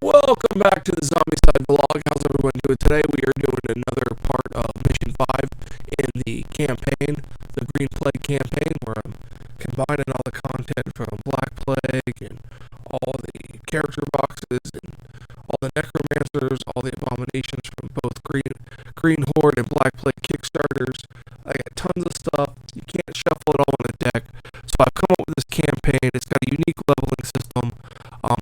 Welcome back to the Zombicide vlog. How's everyone doing today? We are doing another part of Mission 5 in the campaign, the Green Plague campaign, where I'm combining all the content from Black Plague and all the character boxes and all the necromancers, all the abominations from both Green Horde and Black Plague Kickstarters. I got tons of stuff. You can't shuffle it all on a deck. So I've come up with this campaign. It's got a unique leveling system.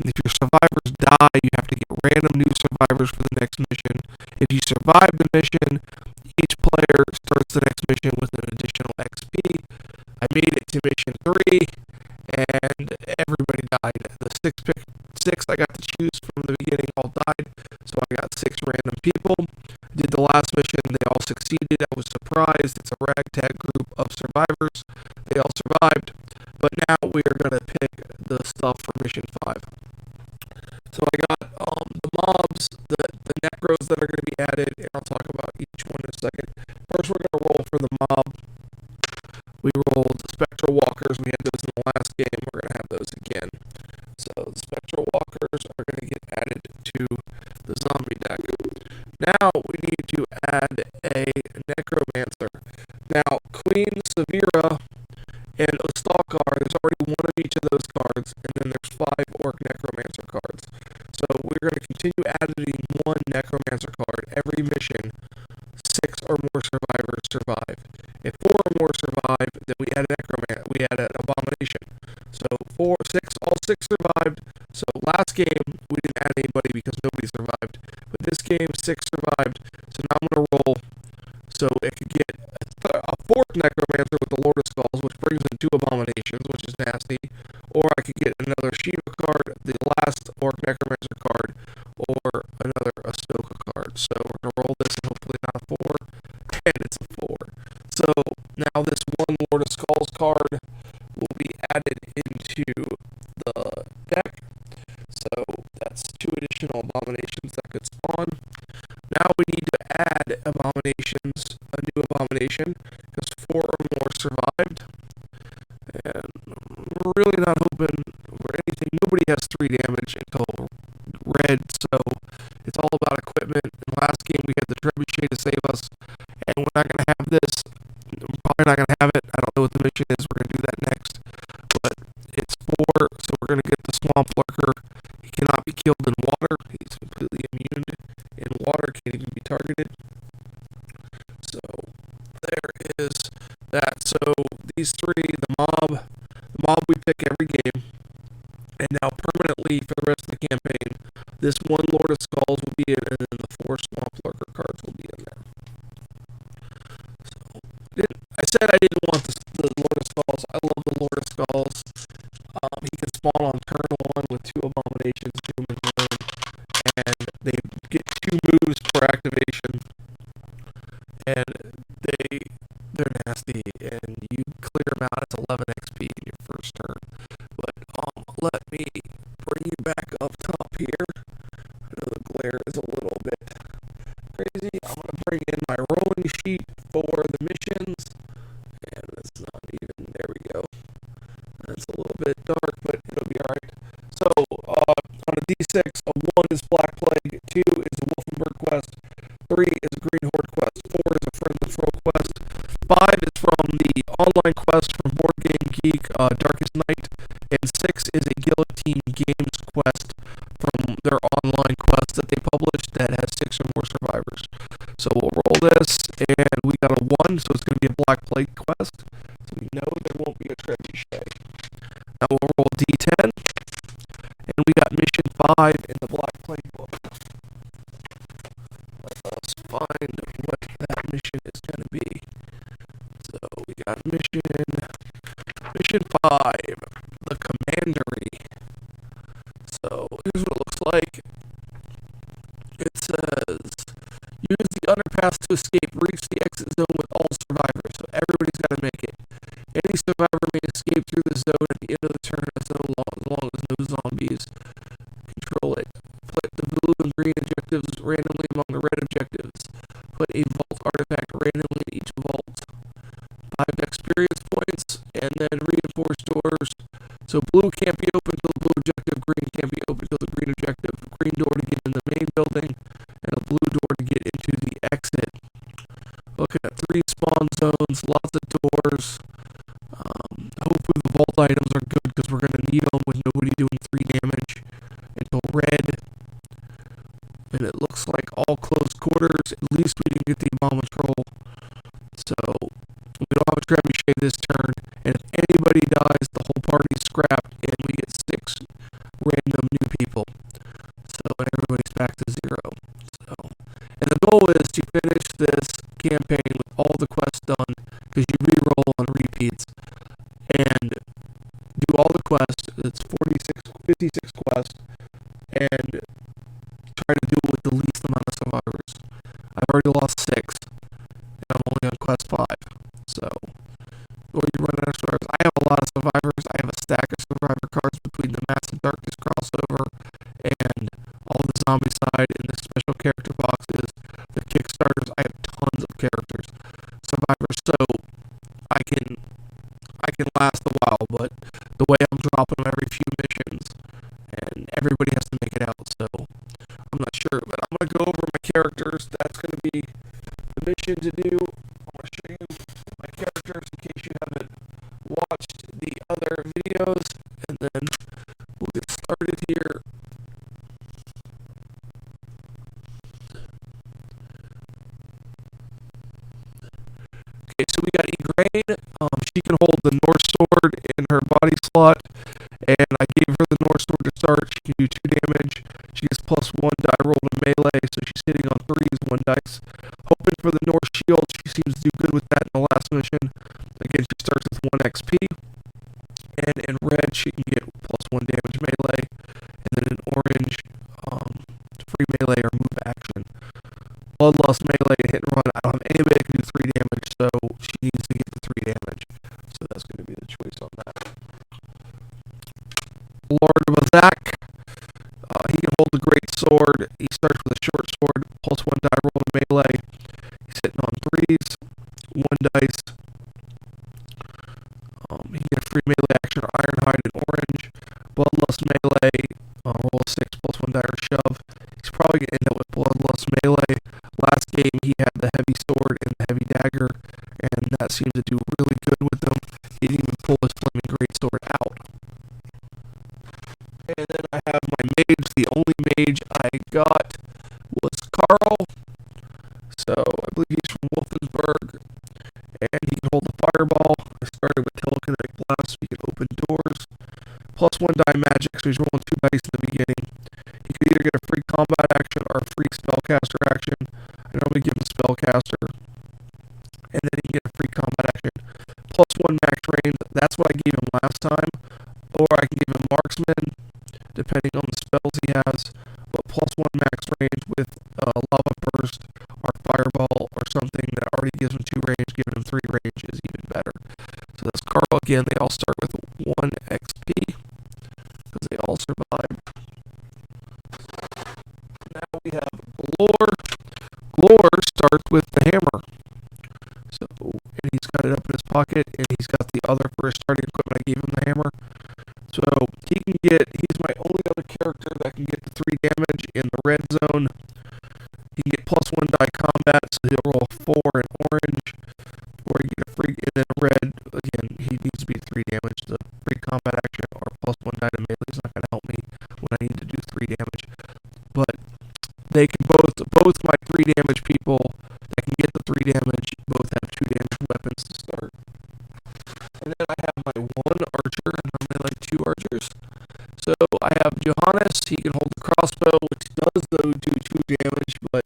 If your survivors die, you have to get random new survivors for the next mission. If you survive the mission, each player starts the next mission with an additional XP. I made it to mission 3, and everybody died. The six I got to choose from the beginning all died, so I got 6 random people. Did the last mission, they all succeeded. I was surprised. It's a ragtag group of survivors. They all survived, but now we are going to pick the stuff for mission 5. So I got the mobs, the necros that are going to be added, and I'll talk about each one in a second. First, we're going to roll for the mob. We rolled spectral walkers. We had those in the last game. We're going to have those again. So the spectral walkers are going to get added to the zombie deck. Now we need to add a necromancer. Now Queen Severa and Ostalkar, there's already one of each of those cards, and then there's 5 Orc Necromancer cards. So we're going to continue adding one Necromancer card every mission. 6 or more survivors survive. If 4 or more survive, then we add an abomination. So all 6 survived. So last game we didn't add anybody because nobody survived. But this game 6 survived. So now I'm going to roll so it could get a 4th Necromancer with the Lord of Skulls, which brings in 2 abominations, which is nasty. Or I could get another Shiva card, the last Orc Necromancer card, or another Ahsoka card. So we're going to roll this and hopefully not a 4, and it's a 4. So now this one Lord of Skulls card will be added into the deck. So that's 2 additional abominations that could spawn. Now we need to add abominations, a new abomination, because 4 or more survived. And we're really not hoping for anything. Nobody has 3 damage until red, so it's all about equipment. In the last game we had the trebuchet to save us, and we're not going to have this. We're probably not going to have it. I don't know what the mission is. We're going to do that next. But it's 4, so we're going to get the Swamp Lurker. He cannot be killed in water. He's completely immune in water, can't even be targeted. So there is that. So these 3, the mob we pick every game, and now permanently for the rest of the campaign, this one Lord of Skulls will be in, and then the 4 Swamp Lurker cards will be in there. So I said I didn't want the Lord of Skulls. I love the Lord of Skulls. He can spawn on turn 1 with 2 abominations, Doom and Gloom, and they get 2 moves per activation, and they're nasty, and you clear them out. It's 11 XP in your first turn. But let me bring you back up top here. I know the glare is a little bit crazy. I'm going to bring in my rolling sheet for the missions, and it's not even, there we go. It's a little bit dark, but it'll be alright. So, on a D6, a 1 is Black Plague, 2 is a Wolfenberg quest, 3 is a Green Horde quest, 4 is a Friends of Fro quest, 5 is from the online quest from Board Game Geek, Darkest Night, and 6 is a Guillotine Games quest from their online quest that they published that has 6 or more survivors. So we'll roll this, and we got a 1, so it's going to be a Black Plague quest. So we know there won't be a trebuchet. Now we'll roll D10, and we got mission 5 in the Black Plague book. Let us find what that mission is going to be. So we got mission 5, the Commandery. So here's what it looks like. It says, use the underpass to escape. Reach the exit zone with all survivors. So everybody's got to make it. Any survivor may escape through the zone at the end of the turn as long as no zombies control it. Put the blue and green objectives randomly among the red objectives. Put a vault artifact randomly in each vault. 5 experience points, and then reinforced doors. So blue can't be open till the blue objective, green can't be open till the green objective. Green door in the main building, and a blue door to get into the exit. Looking at 3 spawn zones, lots of doors. Hopefully the vault items are good because we're going to need them with nobody doing 3 damage until red. And it looks like all close quarters. At least we didn't get the Abominable. So we don't have a trebuchet this turn. And if anybody dies, the whole party's scrapped and we get 6 random new people. So and everybody's back to 0. So, and the goal is to finish this campaign with all the quests done, because you re-roll on repeats, and do all the quests. It's 56 quests, and try to do it with the least amount of survivors. I've already lost 6, and I'm only on quest 5. So, or you run out of survivors. I have a lot of survivors. I have a stack of survivor cards between the Mass and Darkness crossover and all the Zombicide and the special character boxes, the Kickstarters. I have tons of characters, survivors, so I can last a while. But the way I'm dropping them every few missions, and everybody has to make it out. So I'm not sure, but I'm gonna go over my characters. That's gonna be the mission to do. I'm gonna show you my characters in case you haven't watched the other videos, and then we'll get started here. Okay, so we got Igraine. She can hold the Norse sword in her body slot, and I gave her the Norse sword to start. She can do 2 damage. She gets +1 die roll to melee, so she's hitting on 3s, 1 dice. Hoping for the Norse shield. She seems to do good with that in the last mission. Again, she starts with 1 XP. And in red, she can get +1 damage melee. And then in orange, free melee or move action. Bloodlust melee and hit and run. I don't have anybody that can do 3 damage, so she needs to get the 3 damage. So that's going to be the choice on that. Lord Bazak. He can hold the great sword. He starts with a short sword, +1 die roll to melee. He's hitting on 3s, 1 dice. He can get a free melee action or Ironhide in orange. Bloodlust melee, roll a 6 +1 die or shove. He's probably going to end up with Bloodlust melee. Last game he had the heavy sword and the heavy dagger, and that seemed to do really good with him. He didn't even pull his flaming greatsword out. And then I have my mage. The only mage I got was Carl. So I believe he's from Wolfensburg. And he can hold the fireball. I started with telekinetic blast, so he can open doors. +1 die magic, so he's rolling 2 dice in the beginning. He could either get a free combat action or a free spellcaster action. I normally give him spellcaster. And then he can get a free combat action. +1 max range. That's what I gave him last time. Or I can give him marksman, depending on the spells he has, but +1 max range with lava burst or fireball or something that already gives him 2 range, giving him 3 range is even better. So that's Carl again. They all start with 1 XP because they all survived. Now we have Glor. Glor starts with the hammer. So, and he's got it up in his pocket, and he's got the other for his starting equipment. I gave him the hammer. So he's my only other character that can get the 3 damage in the red zone. He can get +1 die combat, so he'll roll a 4 in orange. Or you get a free, and then red, again, he needs to be 3 damage. The free combat action or +1 die to melee is not going to help me when I need to do 3 damage. But they can both my 3 damage people that can get the 3 damage, both have 2 damage weapons to start. And then I have my 1 archer, and normally like 2 archers. So I have Johannes. He can hold the crossbow, which does though do 2 damage, but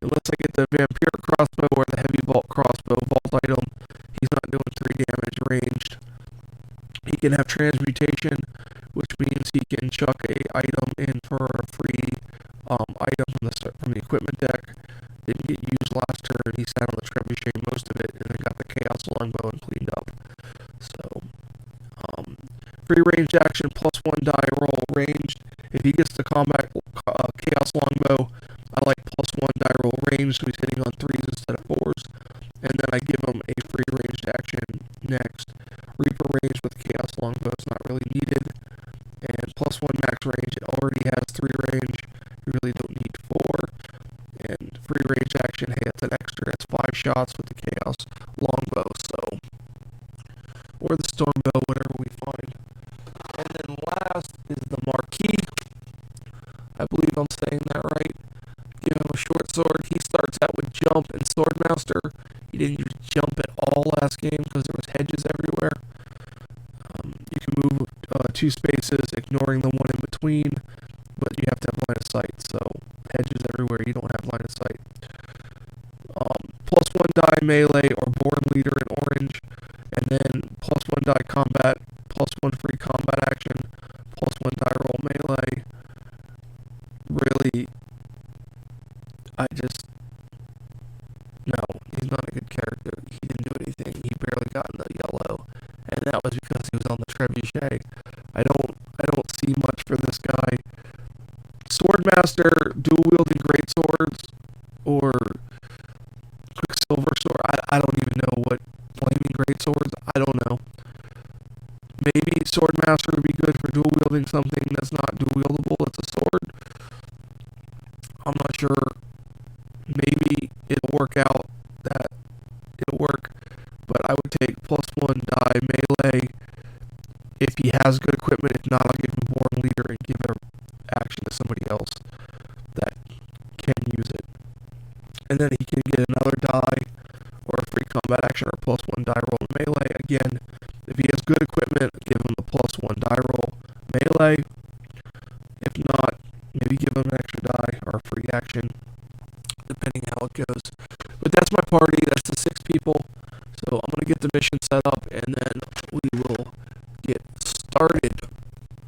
unless I get the vampire crossbow or the heavy vault crossbow vault item, he's not doing 3 damage ranged. He can have transmutation, which means he can chuck a item in for a free item from the equipment deck. Didn't get used last turn. He sat on the trebuchet most of it, and then got the chaos longbow and cleaned up. So, free ranged action +1 die roll ranged. If he gets the combat chaos longbow, I like +1 die roll ranged, so he's hitting on 3s instead of 4s. And then I give him a free ranged action next. Reaper range with chaos longbow is not really needed. And +1 max range, it already has 3 range. You really don't shots with the Chaos longbow, so, or the stormbow, whatever we find. And then last is the Marquis. I believe I'm saying that right. Give him a short sword. He starts out with jump and swordmaster. He didn't use jump at all last game because there was hedges everywhere. You can move 2 spaces, ignoring the one in between, but you have to have line of sight. So hedges everywhere, you don't have line of sight. Plus 1 die melee or born leader in orange, and then plus 1 die combat, plus 1 free combat action, plus 1 die roll melee. Really, no, he's not a good character. He didn't do anything. He barely got in the yellow, and that was because he was on the trebuchet. I don't see much for this guy. Swordmaster, dual wielding great swords, or quicksilver sword. I don't even know what flaming great swords. I don't know. Maybe swordmaster would be good for dual wielding something that's not dual wieldable. It's a sword. I'm not sure. Maybe it'll work out that it'll work, but I would take plus 1 die melee if he has good equipment. If not, I'll give him born leader and give it action to somebody else that can use it. And then he can get another die or a free combat action or plus 1 die roll melee. Again, if he has good equipment, give him the plus 1 die roll melee. If not, maybe give him an extra die or a free action, depending how it goes. But that's my party. That's the 6 people. So I'm going to get the mission set up, and then we will get started.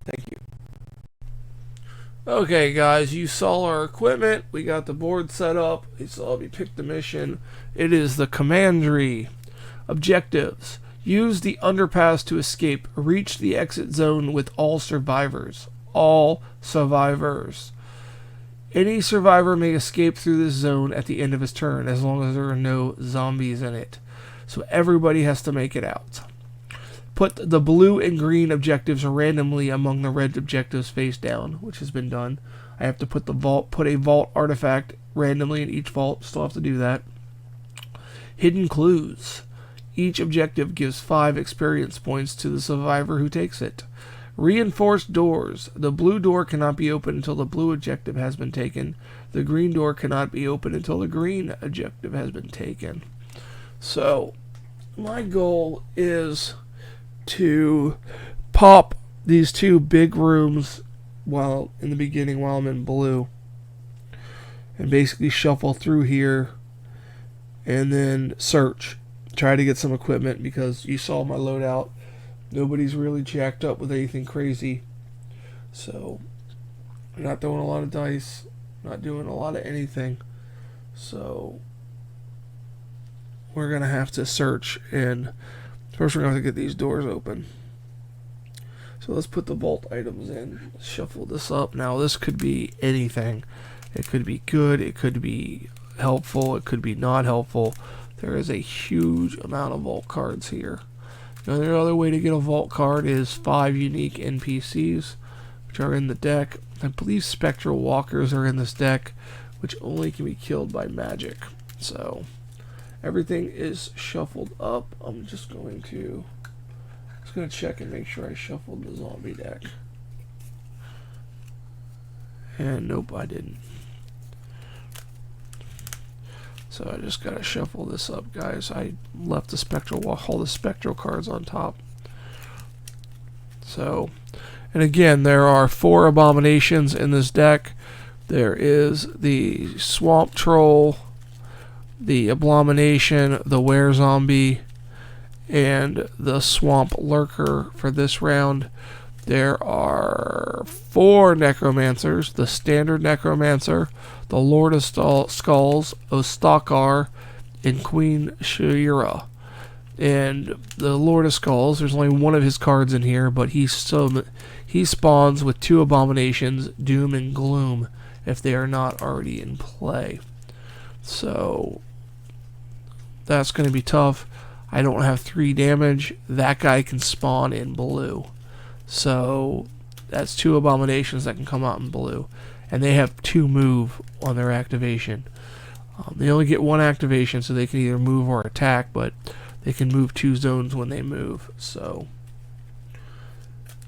Thank you. Okay, guys, you saw our equipment. We got the board set up. You saw me pick the mission. It is the Commandery. Objectives. Use the underpass to escape. Reach the exit zone with all survivors. All survivors. Any survivor may escape through this zone at the end of his turn, as long as there are no zombies in it. So everybody has to make it out. Put the blue and green objectives randomly among the red objectives face down, which has been done. I have to put a vault artifact randomly in each vault. Still have to do that. Hidden clues. Each objective gives 5 experience points to the survivor who takes it. Reinforced doors. The blue door cannot be opened until the blue objective has been taken. The green door cannot be opened until the green objective has been taken. So, my goal is to pop these 2 big rooms while I'm in blue, and basically shuffle through here and then search. Try to get some equipment, because you saw my loadout. Nobody's really jacked up with anything crazy. So, I'm not throwing a lot of dice, not doing a lot of anything. So, we're going to have to search, and first we're going to have to get these doors open. So let's put the vault items in. Let's shuffle this up. Now, this could be anything. It could be good, it could be helpful, it could be not helpful. There is a huge amount of vault cards here. Another other way to get a vault card is 5 unique NPCs, which are in the deck. I believe spectral walkers are in this deck, which only can be killed by magic. So, everything is shuffled up. I'm just going to check and make sure I shuffled the zombie deck. And nope, I didn't. So I just gotta shuffle this up, guys. I left the all the spectral cards on top. So, and again, there are 4 abominations in this deck. There is the swamp troll, the abomination, the were zombie, and the swamp lurker for this round. There are 4 necromancers: the standard necromancer, the Lord of Skulls, Ostakar, and Queen Shira. And the Lord of Skulls, there's only one of his cards in here, but he spawns with 2 abominations, Doom and Gloom, if they are not already in play. So that's going to be tough. I don't have 3 damage. That guy can spawn in blue. So that's 2 abominations that can come out in blue. And they have 2 move on their activation. They only get one activation, so they can either move or attack, but they can move 2 zones when they move. So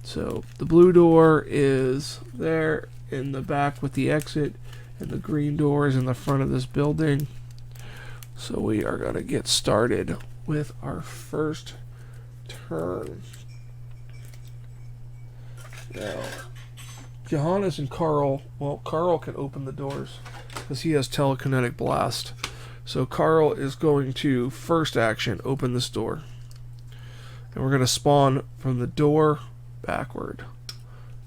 the blue door is there in the back with the exit, and the green door is in the front of this building. So we are going to get started with our first turn. Now, Johannes and Carl, well, Carl can open the doors because he has telekinetic blast. So Carl is going to, first action, open this door. And we're going to spawn from the door backward.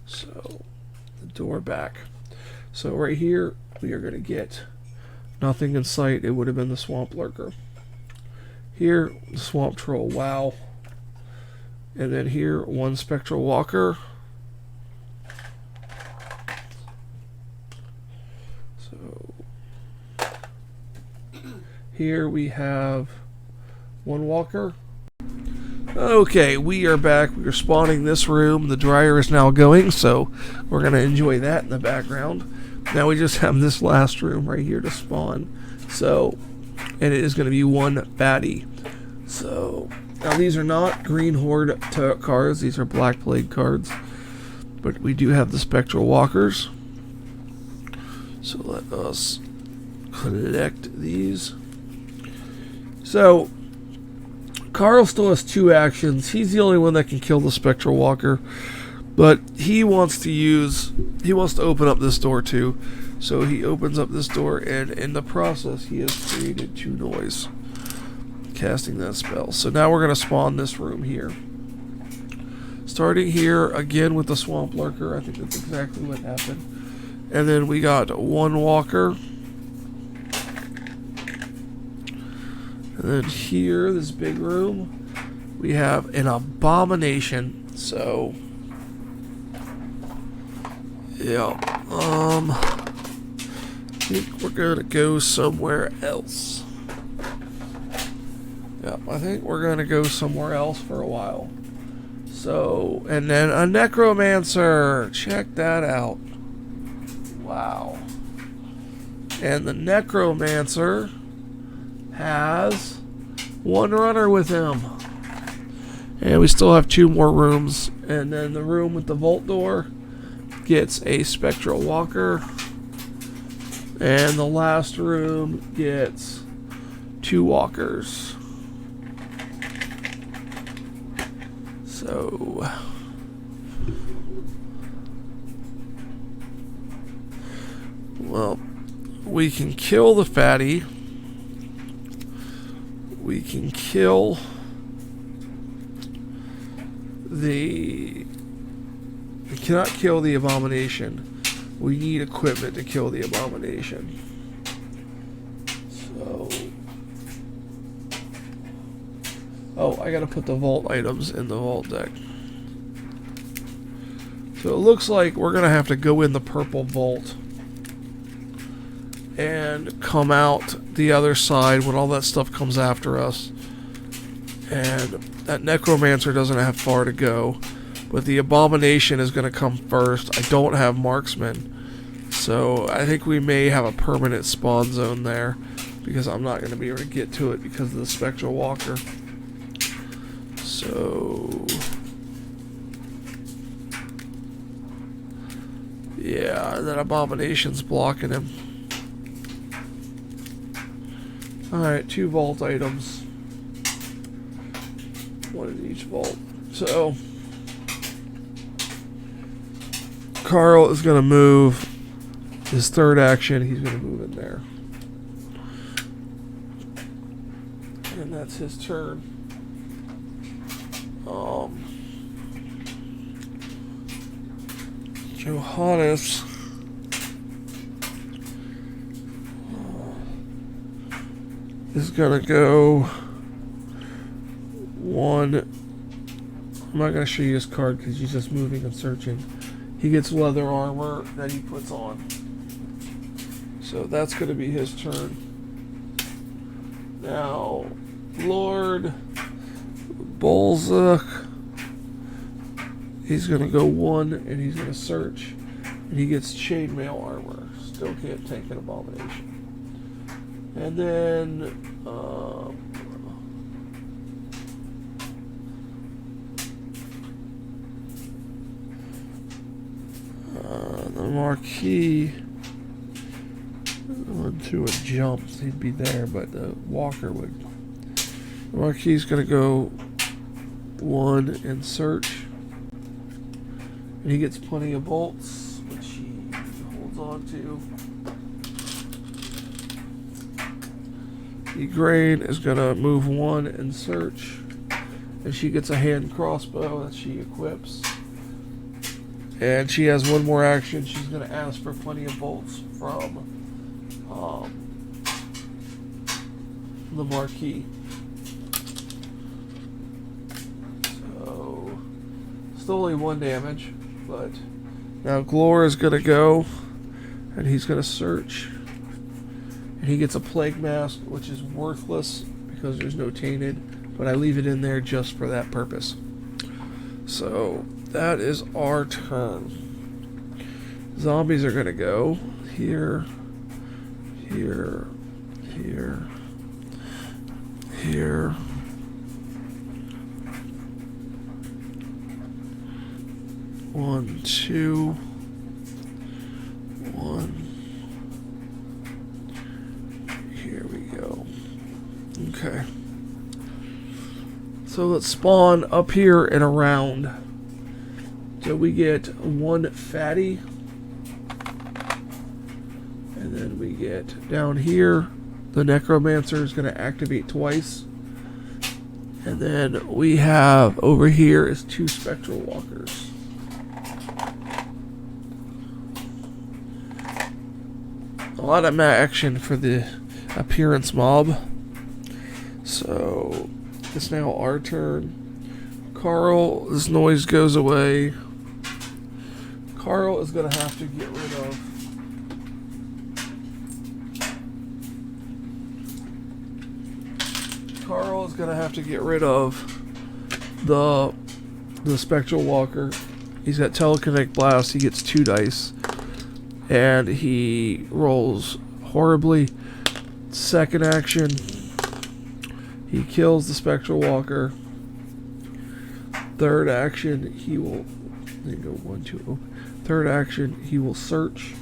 So, the door back. So right here, we are going to get nothing in sight. It would have been the swamp lurker. Here, the swamp troll, wow. And then here, 1 spectral walker. So here we have 1 walker. Okay, we are back. We are spawning this room. The dryer is now going, so we're going to enjoy that in the background. Now we just have this last room right here to spawn. So, and it is going to be 1 baddie. So, now these are not green horde cards. These are black plague cards. But we do have the spectral walkers. So let us collect these. So, Carl still has 2 actions. He's the only one that can kill the spectral walker. But he wants to open up this door too. So he opens up this door, and in the process he has created 2 noise, casting that spell. So now we're going to spawn this room here. Starting here again with the swamp lurker. I think that's exactly what happened. And then we got 1 walker. And then here, this big room, we have an abomination. So yeah, I think we're gonna go somewhere else. Yeah, I think we're gonna go somewhere else for a while. So, and then a necromancer. Check that out. Wow. And the necromancer has 1 runner with him. And we still have 2 more rooms. And then the room with the vault door gets a spectral walker, and the last room gets 2 walkers. So well, we can kill the fatty. We can kill the... We cannot kill the abomination. We need equipment to kill the abomination. So... Oh, I gotta put the vault items in the vault deck. So it looks like we're gonna have to go in the purple vault and come out the other side when all that stuff comes after us. And that necromancer doesn't have far to go. But the abomination is going to come first. I don't have marksman, so I think we may have a permanent spawn zone there, because I'm not going to be able to get to it because of the spectral walker. So yeah, that abomination's blocking him. Alright, 2 vault items. 1 in each vault. So Carl is going to move his 3rd action. He's going to move in there. And that's his turn. Johannes is going to go 1. I'm not going to show you his card because he's just moving and searching. He gets leather armor that he puts on. So that's going to be his turn. Now, Lord Bolzak, he's going to go 1 and he's going to search. And he gets chainmail armor. Still can't take an abomination. And then the Marquis, to a jump, he'd be there, but the Walker would. The Marquis is going to go 1 and search. And he gets plenty of bolts, which he holds on to. The Grain is going to move 1 and search. And she gets a hand crossbow that she equips. And she has 1 more action. She's going to ask for plenty of bolts from the Marquis. So, still only 1 damage. But now Glor is going to go. And he's going to search. And he gets a Plague Mask, which is worthless because there's no Tainted. But I leave it in there just for that purpose. So, that is our turn. Zombies are going to go here, here, here, here. One, two, one. Here we go. Okay. So let's spawn up here and around. So we get 1 fatty. And then we get down here. The Necromancer is going to activate twice. And then we have over here is 2 Spectral Walkers. A lot of action for the appearance mob. So it's now our turn. Carl, this noise goes away. Carl is going to have to get rid of the Spectral Walker. He's got Telekinetic Blast. He gets 2 dice. And he rolls horribly. Second action, he kills the Spectral Walker. Third action, he will... There you go, 1, 2, open. Third action, he will search.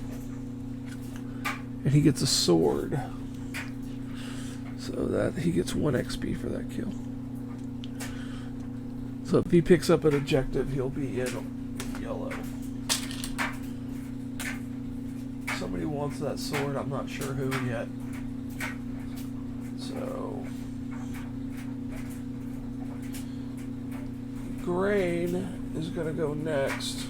And he gets a sword. So that he gets 1 XP for that kill. So if he picks up an objective, he'll be in yellow. Somebody wants that sword, I'm not sure who yet. So Grain is going to go next.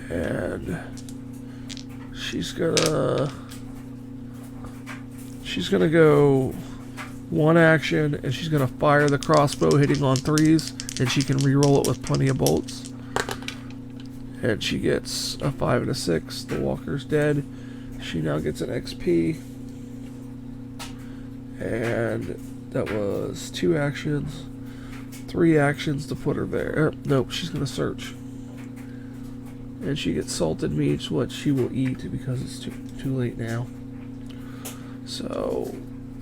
And she's gonna go 1 action, and she's gonna fire the crossbow, hitting on 3s, and she can re-roll it with plenty of bolts. And she gets a 5 and a 6. The Walker's dead. She now gets an XP. And that was 2 actions. 3 actions to put her there. Nope, she's gonna search. And she gets salted meats, what she will eat because it's too late now. So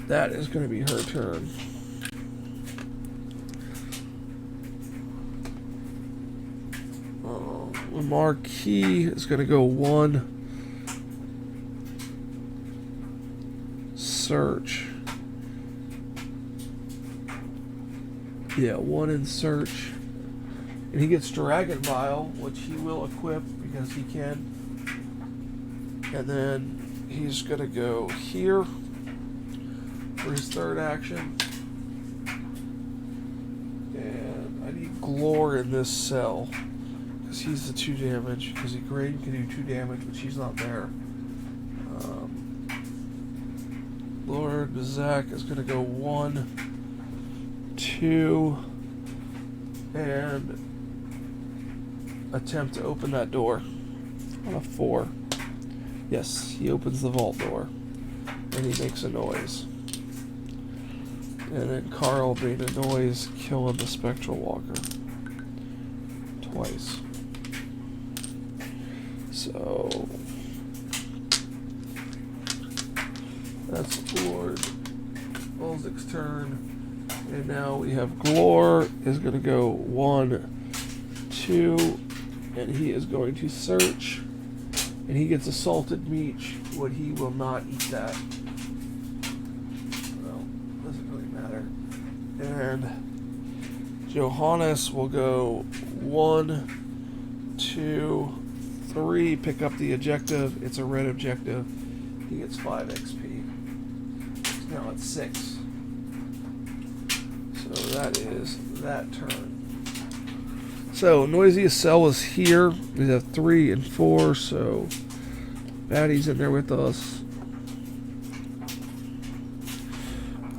that is going to be her turn. The Marquis is going to go 1 search. Yeah, 1 in search. And he gets Dragon Vial, which he will equip because he can. And then he's going to go here for his third action. And I need Glor in this cell because he's the 2 damage. Because the Grain can do 2 damage, but she's not there. Lord Bazak is going to go 1, 2, and attempt to open that door on a 4. Yes, he opens the vault door and he makes a noise. And then Carl made a noise killing the Spectral Walker twice. So That's Lord Ulzic's turn. And now we have Glor is going to go 1, 2, and he is going to search. And he gets assaulted meat, but he will not eat that. Well, doesn't really matter. And Johannes will go 1, 2, 3, pick up the objective. It's a red objective. He gets 5 XP. Now it's 6. So that is that turn. So Noisiest Cell is here. We have 3 and 4, so Batty's in there with us.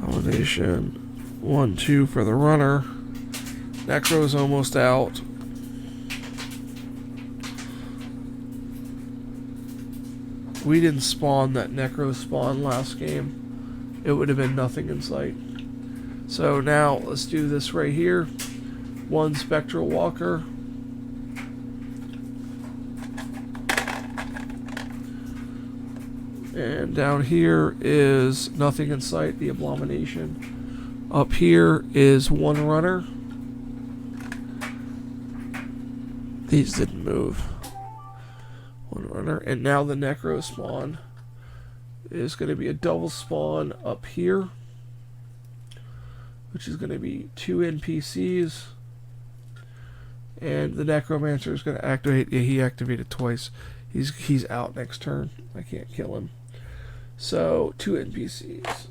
Domination 1, 2 for the runner. Necro's almost out. We didn't spawn that Necro spawn last game. It would have been nothing in sight. So now let's do this right here. 1 Spectral Walker. And down here is nothing in sight, the Abomination. Up here is 1 runner. These didn't move. 1 runner. And now the Necro spawn is going to be a double spawn up here, which is going to be 2 NPCs. And the Necromancer is going to activate. Yeah, he activated twice. He's out next turn. I can't kill him. So 2 NPCs.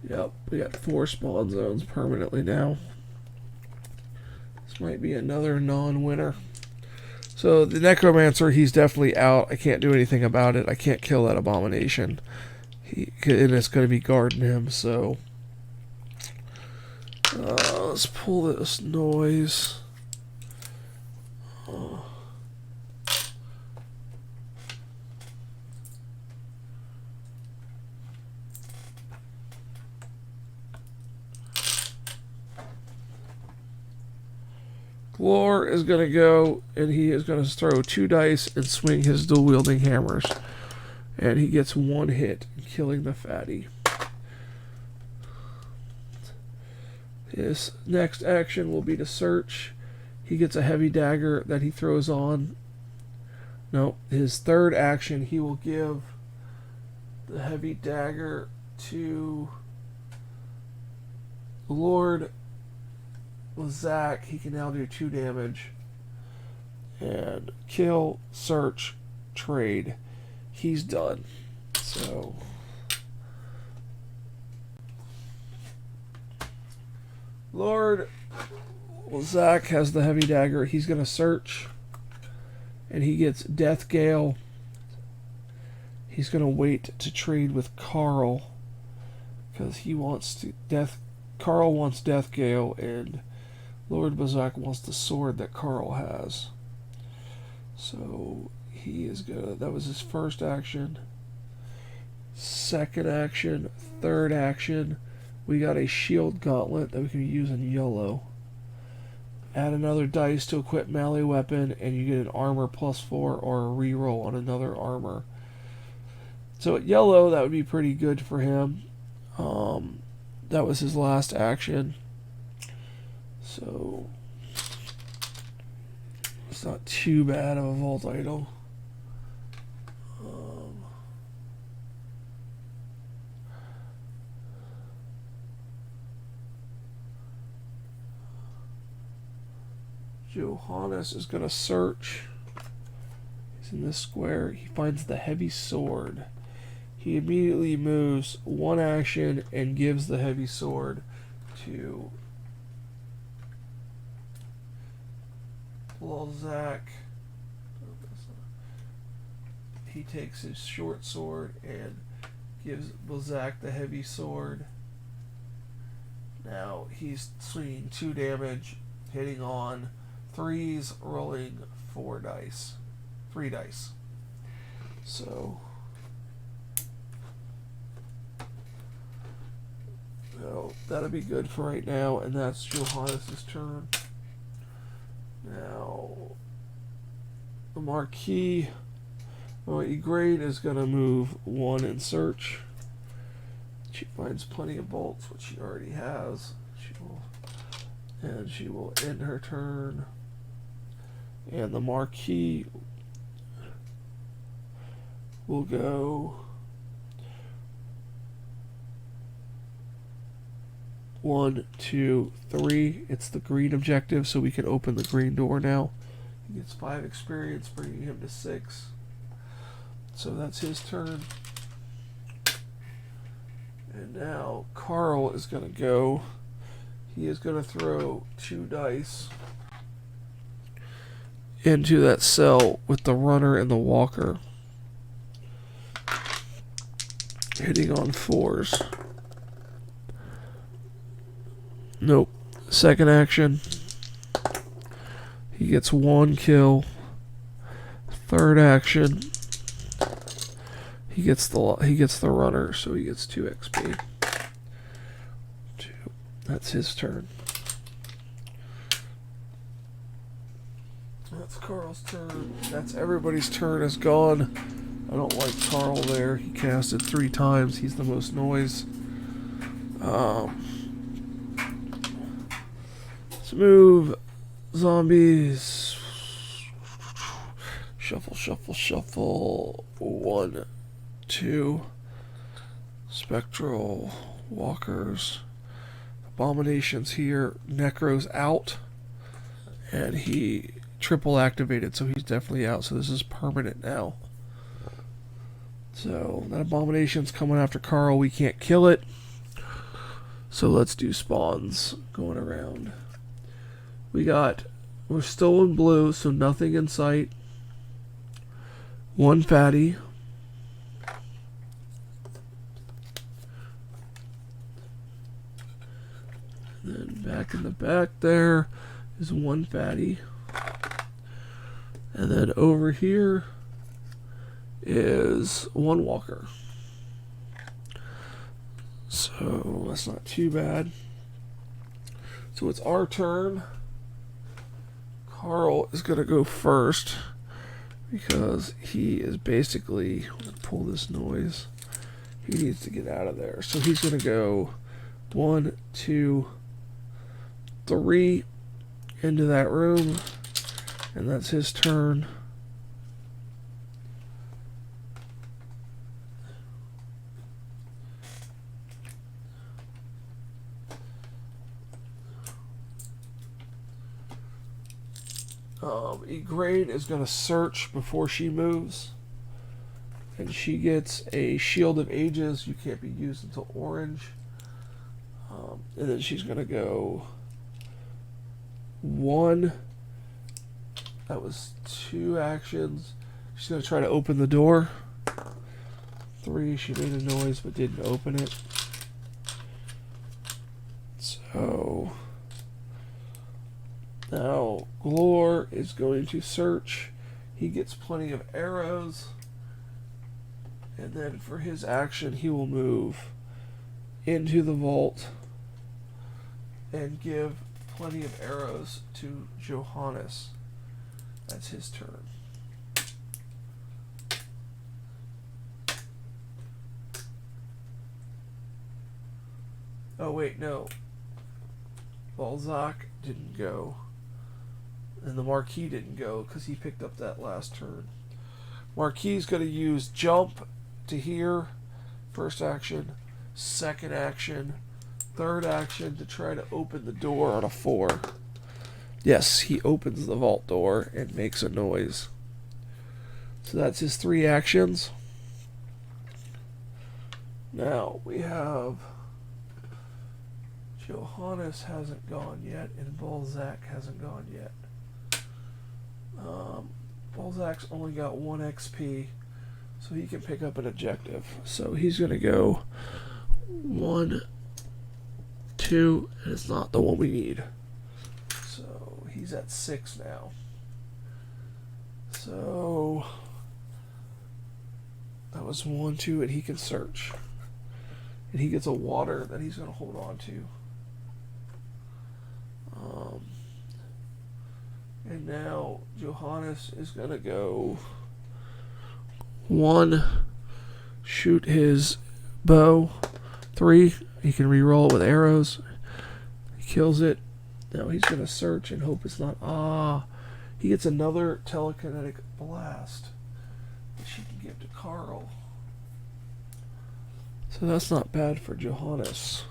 Yep, we got 4 spawn zones permanently now. This might be another non-winner. So the Necromancer, he's definitely out. I can't do anything about it. I can't kill that Abomination. And it's going to be guarding him, so let's pull this noise. Glor is going to go, and he is going to throw 2 dice and swing his dual-wielding hammers. And he gets 1 hit, killing the fatty. His next action will be to search. He gets a heavy dagger that he throws on. No, his third action, he will give the heavy dagger to Lord Lazak. He can now do 2 damage. And kill, search, trade. He's done. So Lord Zach has the heavy dagger. He's going to search, and he gets Death Gale. He's going to wait to trade with Carl because he wants to Carl wants Death Gale, and Lord Bazak wants the sword that Carl has. So he is gonna. That was his first action. Second action, third action. We got a shield gauntlet that we can use in yellow. Add another dice to equip melee weapon, and you get an armor +4 or a reroll on another armor. So at yellow, that would be pretty good for him. That was his last action. So it's not too bad of a vault idol. Johannes is going to search. He's in this square. He finds the heavy sword. He immediately moves 1 action and gives the heavy sword to Balzac. He takes his short sword and gives Balzac the heavy sword. Now he's swinging 2 damage, hitting on 3s, rolling 4 dice. 3 dice. So that'll be good for right now, and that's Johannes' turn. Now the Marquis, E-grade is going to move 1 and search. She finds plenty of bolts, which she already has. She will end her turn. And the Marquis will go 1, 2, 3. It's the green objective, so we can open the green door now. He gets 5 experience, bringing him to 6. So that's his turn. And now Carl is going to go. He is going to throw 2 dice into that cell with the runner and the walker, hitting on 4s. Nope. Second action, he gets 1 kill. Third action, he gets the runner, so he gets 2 XP. That's his turn. That's Carl's turn. That's everybody's turn is gone. I don't like Carl there. He casted 3 times. He's the most noise. Let's move zombies. Shuffle, shuffle, shuffle. 1, 2. Spectral walkers. Abominations here. Necro's out. And he triple activated, so he's definitely out. So this is permanent now. So that abomination's coming after Carl. We can't kill it. So let's do spawns going around. We're still in blue, so nothing in sight. 1 fatty. Then back in the back there is 1 fatty. And then over here is 1 walker. So that's not too bad. So it's our turn. Carl is going to go first because he is basically, I'm going to pull this noise. He needs to get out of there. So he's going to go 1, 2, 3 into that room, and that's his turn. E-grade is going to search before she moves, and she gets a Shield of Ages. You can't be used until orange. And then she's going to go 1. That was 2 actions. She's going to try to open the door. 3, she made a noise but didn't open it. So now Glor is going to search. He gets plenty of arrows. And then for his action, he will move into the vault and give plenty of arrows to Johannes. That's his turn. Oh wait, no. Balzac didn't go. And the Marquis didn't go because he picked up that last turn. Marquis is going to use jump to here. First action. Second action. Third action to try to open the door on a 4. Yes, he opens the vault door and makes a noise. So that's his 3 actions. Now we have Johannes hasn't gone yet, and Balzac hasn't gone yet. Balzac's only got 1 XP, so he can pick up an objective. So he's going to go 1, 2, and it's not the one we need. So he's at 6 now. So that was 1, 2, and he can search. And he gets a water that he's going to hold on to. And now Johannes is going to go 1, shoot his bow. 3, he can re-roll it with arrows. He kills it. Now he's going to search and hope it's not. He gets another telekinetic blast, which he can give to Carl. So that's not bad for Johannes.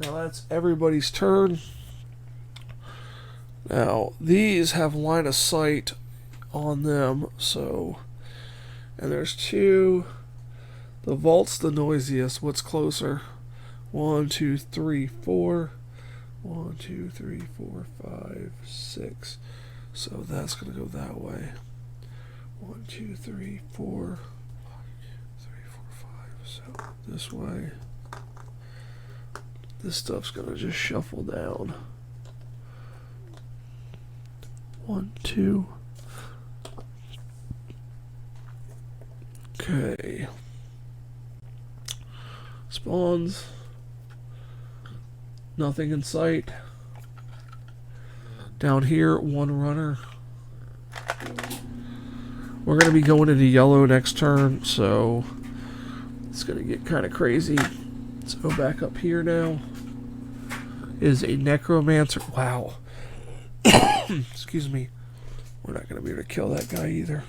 Now that's everybody's turn. Now these have line of sight on them, so, and there's 2. The vault's the noisiest. What's closer? 1, 2, 3, 4. 1, 2, 3, 4, 5, 6. So that's going to go that way. 1, 2, 3, 4. 3, 4, 5. So this way. This stuff's going to just shuffle down. 1, 2. Okay. Spawns. Nothing in sight. Down here, 1 runner. We're going to be going into yellow next turn, so it's going to get kind of crazy. Let's go back up here now. Is a necromancer. Wow. Excuse me. We're not going to be able to kill that guy either.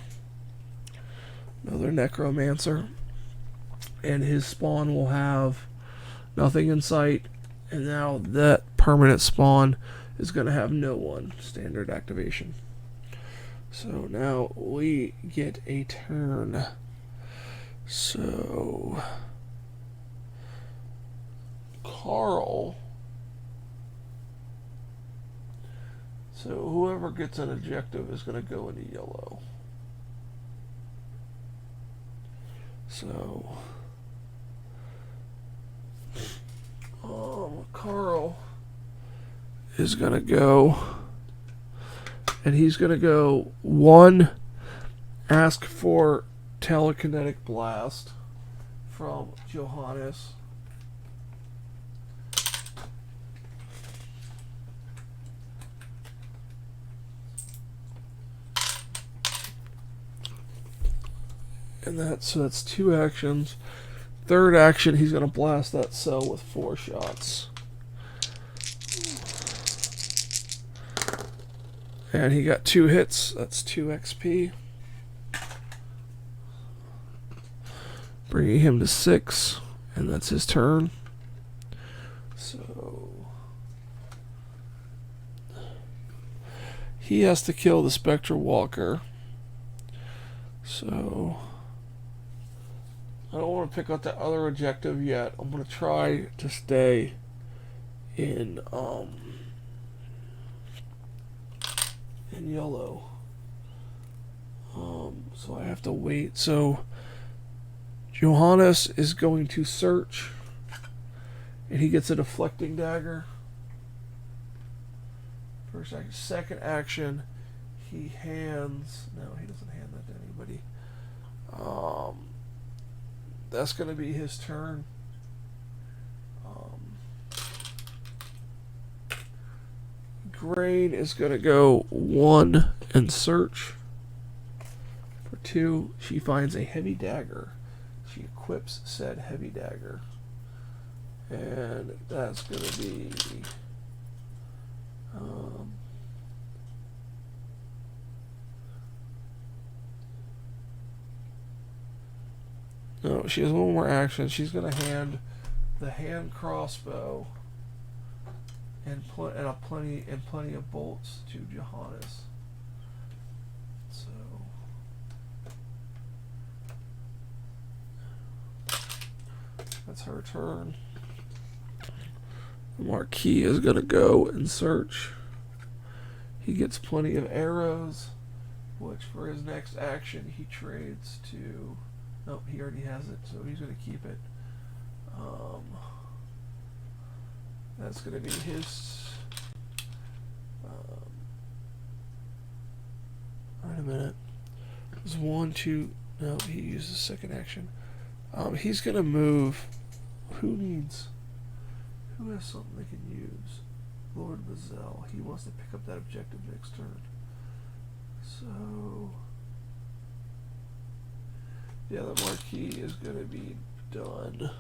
Another necromancer. And his spawn will have nothing in sight. And now that permanent spawn is going to have no one. Standard activation. So now we get a turn. So Carl. So whoever gets an objective is going to go into yellow. So Carl is going to go, and he's going to go 1, ask for telekinetic blast from Johannes. And that's 2 actions. Third action, he's going to blast that cell with 4 shots. And he got 2 hits. That's 2 XP. Bringing him to 6. And that's his turn. So he has to kill the Spectre Walker. So I don't want to pick out the other objective yet. I'm going to try to stay in yellow. So I have to wait. So Johannes is going to search, and he gets a deflecting dagger. First action. Second action, he hands. No, he doesn't hand that to anybody. That's going to be his turn. Grain is going to go 1 and search. For 2, she finds a heavy dagger. She equips said heavy dagger. And that's going to be no, she has 1 more action. She's going to hand the hand crossbow and plenty of bolts to Johannes. So that's her turn. The Marquis is going to go and search. He gets plenty of arrows, which for his next action he trades to. Nope, he already has it, so he's going to keep it. That's going to be his. Wait a minute. There's 1, 2. No, he uses second action. He's going to move. Who has something they can use? Lord Bazell. He wants to pick up that objective next turn. So, yeah, the marquee is going to be done.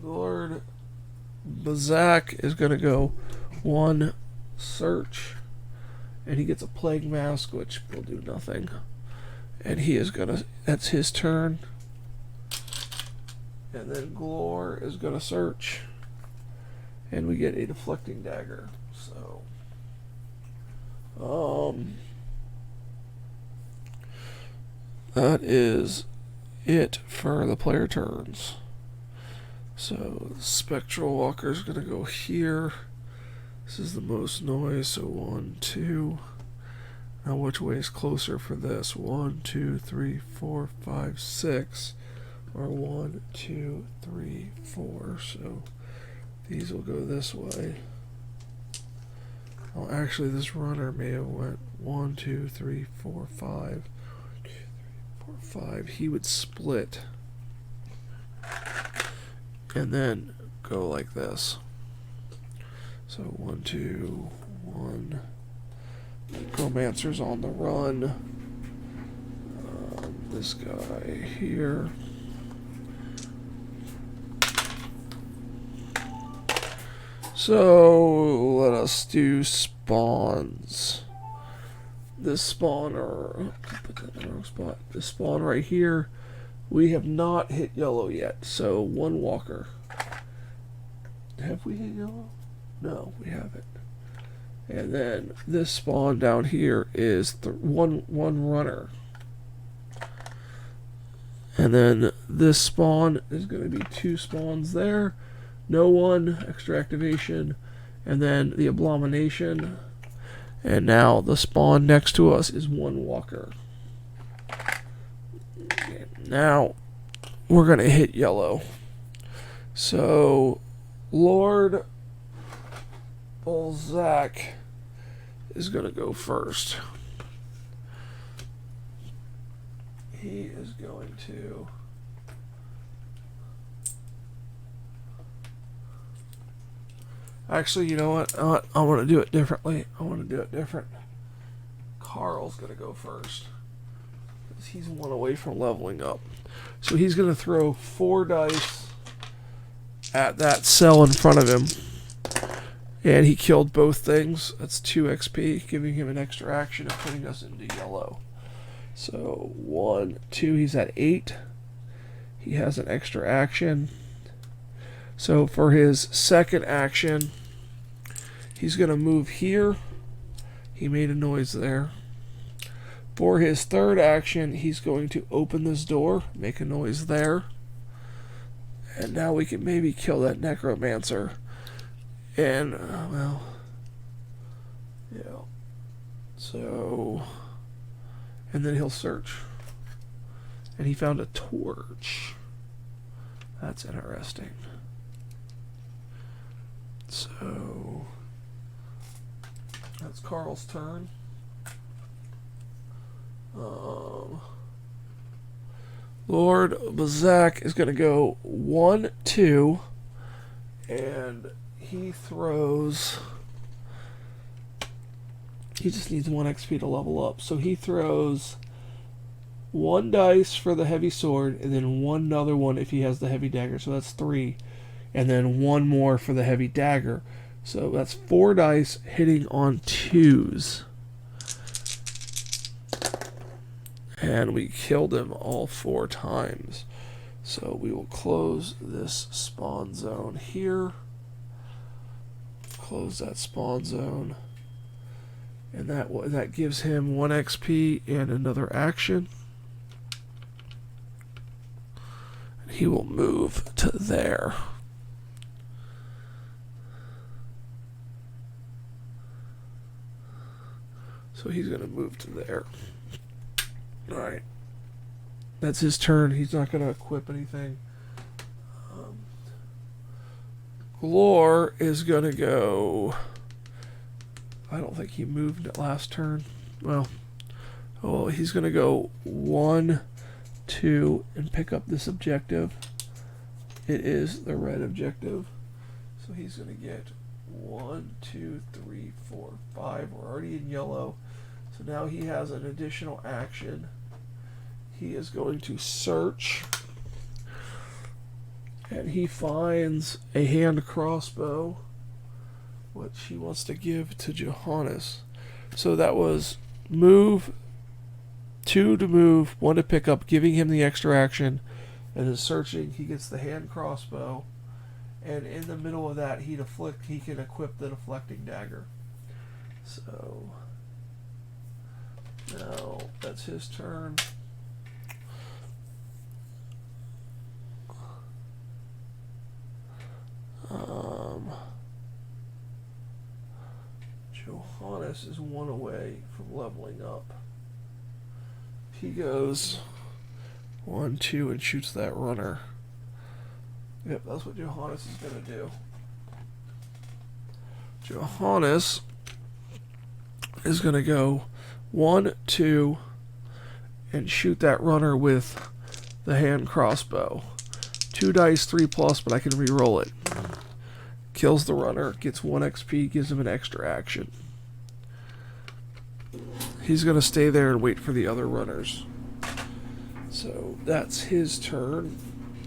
Lord Bazak is going to go 1 search, and he gets a plague mask, which will do nothing. And he is going to, that's his turn. And then Glor is going to search, and we get a deflecting dagger. So, that is it for the player turns. So the Spectral Walker is going to go here. This is the most noise, so 1, 2. Now which way is closer for this? 1, 2, 3, 4, 5, 6. Or 1, 2, 3, 4. So these will go this way. Oh, actually, this runner may have went 1, 2, 3, 4, 5. 1, 2, 3, 4, 5. He would split. And then go like this. So 1, 2, 1. Necromancer's on the run. This guy here. So let us do spawns. This spawner, put that in the wrong spot. This spawn right here, we have not hit yellow yet. So 1 walker. Have we hit yellow? No, we haven't. And then this spawn down here is one runner. And then this spawn is going to be 2 spawns there. No one, extra activation, and then the Abomination. And now the spawn next to us is 1 walker. And now we're going to hit yellow. So Lord Balzac is going to go first. He is going to... Actually, you know what? I want to do it differently. I want to do it different. Carl's going to go first, because he's 1 away from leveling up. So he's going to throw 4 dice at that cell in front of him. And he killed both things. That's 2 XP, giving him an extra action and putting us into yellow. So 1, 2, he's at 8. He has an extra action. So for his second action, he's going to move here. He made a noise there. For his third action, he's going to open this door, make a noise there. And now we can maybe kill that necromancer. And, well, yeah. So, and then he'll search. And he found a torch. That's interesting. So, that's Carl's turn. Lord Bazak is going to go 1, 2, and he throws... He just needs 1 XP to level up. So he throws 1 dice for the heavy sword, and then 1 other one if he has the heavy dagger. So that's 3. And then 1 more for the heavy dagger. So that's 4 dice hitting on 2s. And we killed him all 4 times. So we will close this spawn zone here. Close that spawn zone. And that gives him 1 XP and another action. And he will move to there. So he's going to move to there. Alright. That's his turn. He's not going to equip anything. Glor is going to go... I don't think he moved it last turn. Well, he's going to go 1, 2, and pick up this objective. It is the red objective. So he's going to get 1, 2, 3, 4, 5. We're already in yellow. So now he has an additional action. He is going to search. And he finds a hand crossbow, which he wants to give to Johannes. So that was move, 2 to move, 1 to pick up, giving him the extra action. And in searching, he gets the hand crossbow. And in the middle of that, he can equip the deflecting dagger. So now that's his turn. Johannes is 1 away from leveling up. He goes 1, 2, and shoots that runner. Yep, that's what Johannes is going to do. Johannes is going to go 1, 2, and shoot that runner with the hand crossbow. 2 dice, 3+, but I can re-roll it. Kills the runner, gets 1 XP, gives him an extra action. He's going to stay there and wait for the other runners. So that's his turn.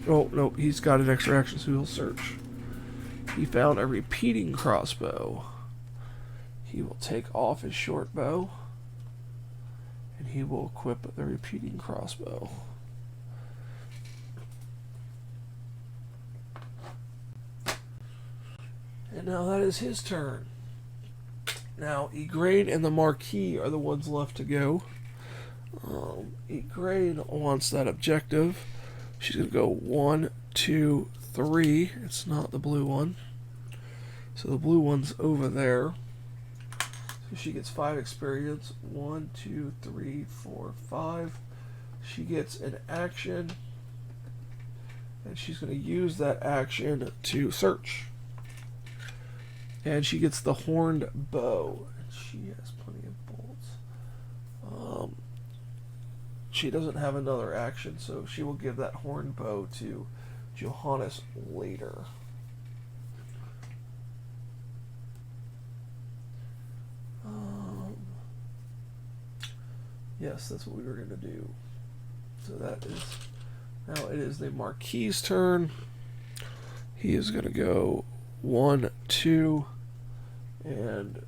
Oh, no, he's got an extra action, so he'll search. He found a repeating crossbow. He will take off his short bow, and he will equip the repeating crossbow. And now that is his turn. Now, Igraine and the Marquis are the ones left to go. Igraine wants that objective. She's going to go 1, 2, 3. It's not the blue one. So the blue one's over there. So she gets 5 experience. 1, 2, 3, 4, 5. She gets an action. And she's going to use that action to search. And she gets the horned bow. And she has plenty of bolts. She doesn't have another action, so she will give that horned bow to Johannes later. Yes, that's what we were going to do. So that is... Now it is the Marquis' turn. He is going to go 1, 2, and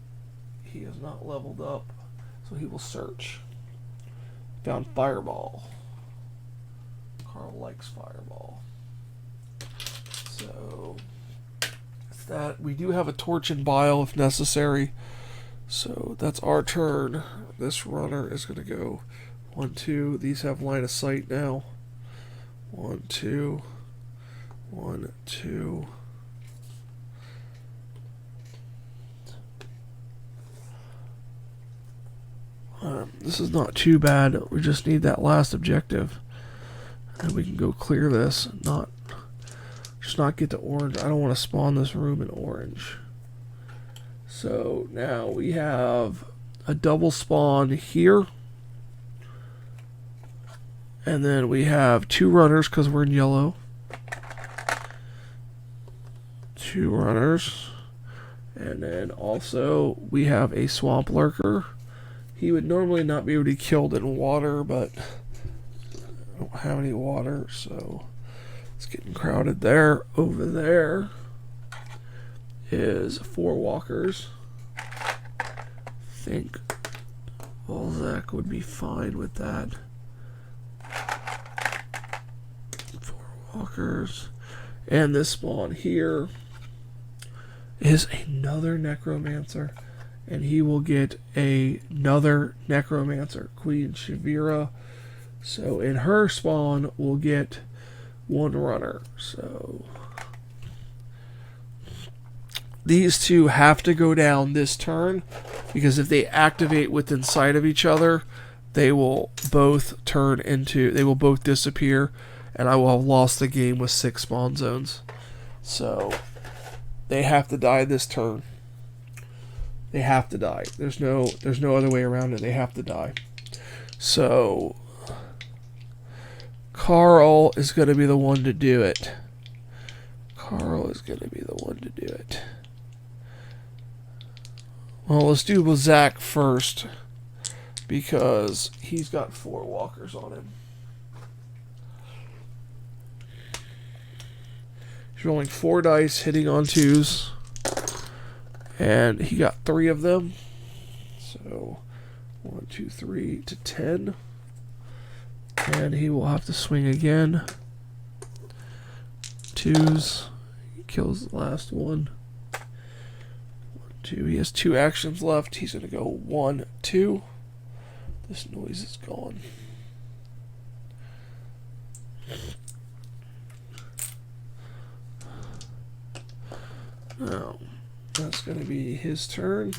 he is not leveled up, so he will search. Found Fireball. Carl likes Fireball. So that's that. We do have a Torch and Bile if necessary. So that's our turn. This runner is going to go 1, 2. These have line of sight now. 1, 2. 1, 2. This is not too bad. We just need that last objective, and we can go clear this. Just not get to orange. I don't want to spawn this room in orange. So now we have a double spawn here, and then we have 2 runners because we're in yellow. 2 runners, and then also we have a swamp lurker. He would normally not be able to be killed in water, but I don't have any water, so it's getting crowded there. Over there is 4 walkers. I think Balzac would be fine with that. 4 walkers. And this spawn here is another necromancer. And he will get another necromancer, Queen Shavira. So in her spawn, we'll get 1 runner. So these 2 have to go down this turn, because if they activate within sight of each other, they will both disappear, and I will have lost the game with 6 spawn zones. So they have to die this turn. They have to die. There's no other way around it. They have to die. So Carl is going to be the one to do it. Carl is going to be the one to do it. Well, let's do with Zach first, because he's got 4 walkers on him. He's rolling 4 dice, hitting on 2s, and he got 3 of them. So 1, 2, 3 to 10, and he will have to swing again. 2s, he kills the last one. 1, 2. He has 2 actions left. He's going to go 1, 2. This noise is gone. Now, that's going to be his turn.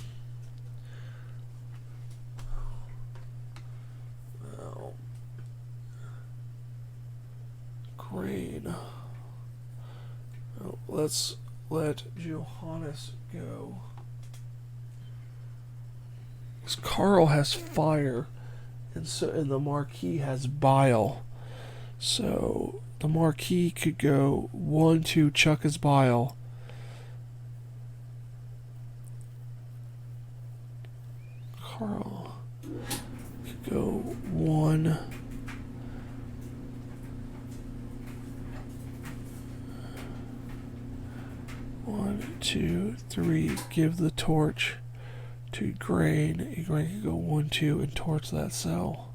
Now, Crane. Now, let's let Johannes go. Because Carl has fire, and the Marquis has bile. So the Marquis could go 1, 2, chuck his bile. Carl could go 1. 1, 2, 3. Give the torch to Grain. Grain can go 1, 2 and torch that cell.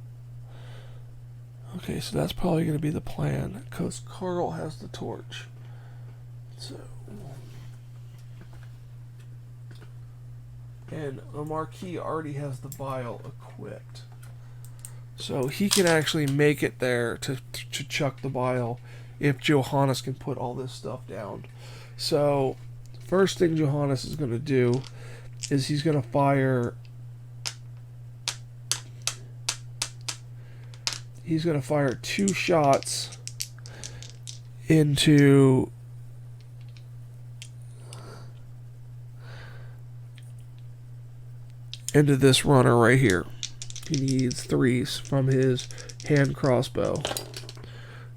Okay, so that's probably going to be the plan, because Carl has the torch. So, and the Marquis already has the bile equipped, so he can actually make it there to chuck the bile if Johannes can put all this stuff down. So, first thing Johannes is going to do is he's going to fire. He's going to fire 2 shots into this runner right here. He needs 3s from his hand crossbow.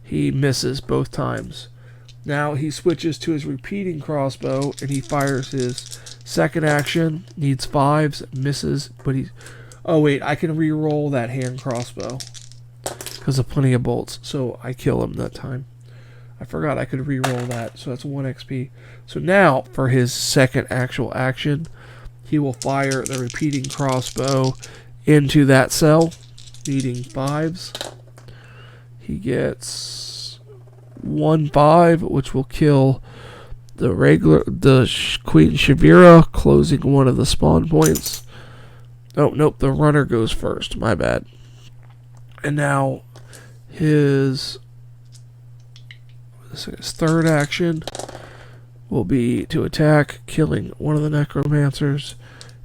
He misses both times. Now he switches to his repeating crossbow and he fires his second action. Needs 5s, misses, but he's... Oh wait, I can re-roll that hand crossbow because of plenty of bolts, so I kill him that time. I forgot I could re-roll that, so that's 1 XP. So now, for his second actual action, he will fire the repeating crossbow into that cell, needing 5s. He gets 1 5, which will kill the Queen Shavira, closing one of the spawn points. Oh, nope, the runner goes first, my bad. And now his third action will be to attack, killing one of the necromancers.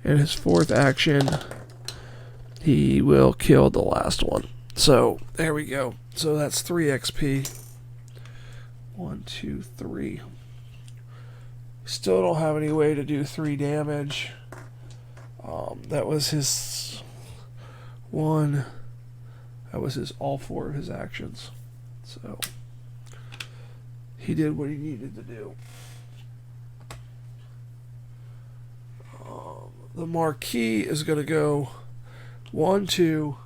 And his fourth action, he will kill the last one. So, there we go. So that's 3 XP. 1, 2, 3. Still don't have any way to do 3 damage. That was his one. That was his all 4 of his actions. So he did what he needed to do. The Marquis is going to go 1, 2,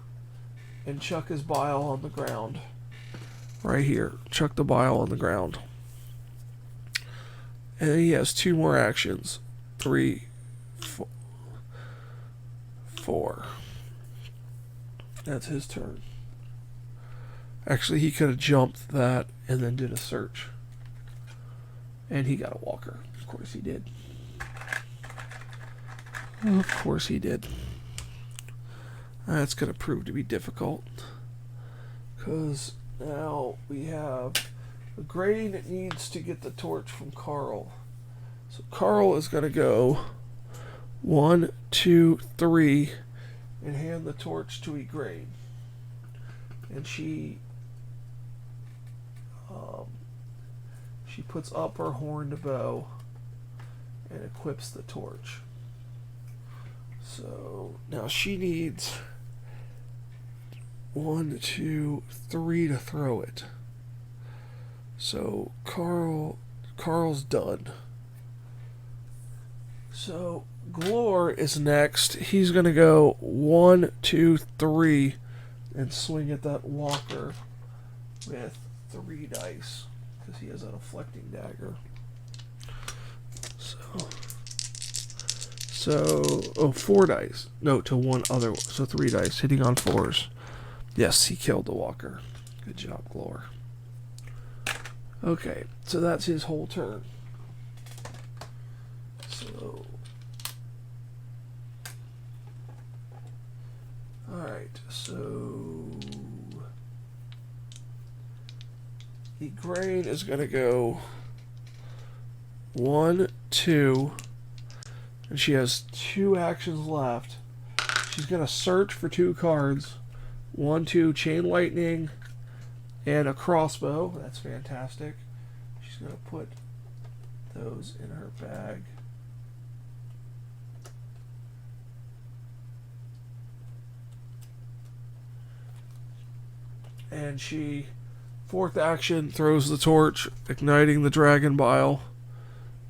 and chuck his bile on the ground. Right here. Chuck the bile on the ground. And then he has 2 more actions. 3, 4. That's his turn. Actually, he could have jumped that and then did a search. And he got a walker. Of course he did. Of course he did. That's going to prove to be difficult. Because now we have the Grain that needs to get the torch from Carl. So Carl is going to go 1, 2, 3 and hand the torch to Igraine. And she puts up her horned bow and equips the torch. So now she needs 1, 2, 3 to throw it. So Carl's done. So Glor is next. He's going to go 1, 2, 3 and swing at that walker with 3 dice because he has a deflecting dagger. So 4 dice. No, to one other. So 3 dice hitting on 4s. Yes, he killed the walker. Good job, Glor. Okay, so that's his whole turn. So, alright, so the grain is going to go 1, 2, and she has 2 actions left. She's going to search for 2 cards. 1, 2, chain lightning, and a crossbow. That's fantastic. She's going to put those in her bag. And she, 4th action, throws the torch, igniting the dragon bile,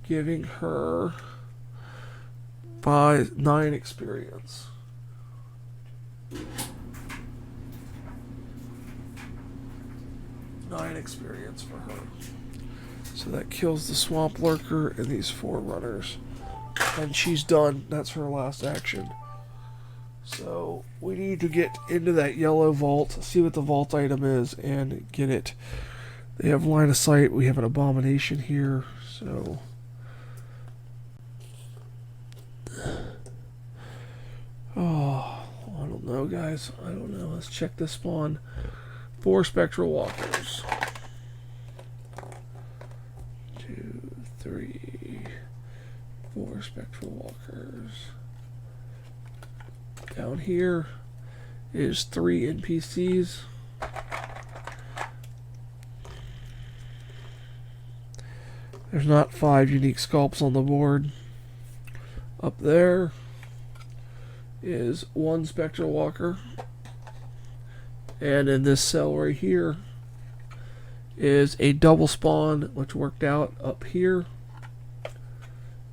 giving her 9 experience. Nine experience for her. So that kills the swamp lurker and these 4 runners. And she's done. That's her last action. So we need to get into that yellow vault, see what the vault item is, and get it. They have line of sight. We have an abomination here. So oh, I don't know, guys. I don't know. Let's check this spawn. 4 spectral walkers. 2, 3, 4 spectral walkers. Down here is 3 NPCs. There's not 5 unique sculpts on the board. Up there is 1 spectral walker. And in this cell right here is a double spawn, which worked out up here.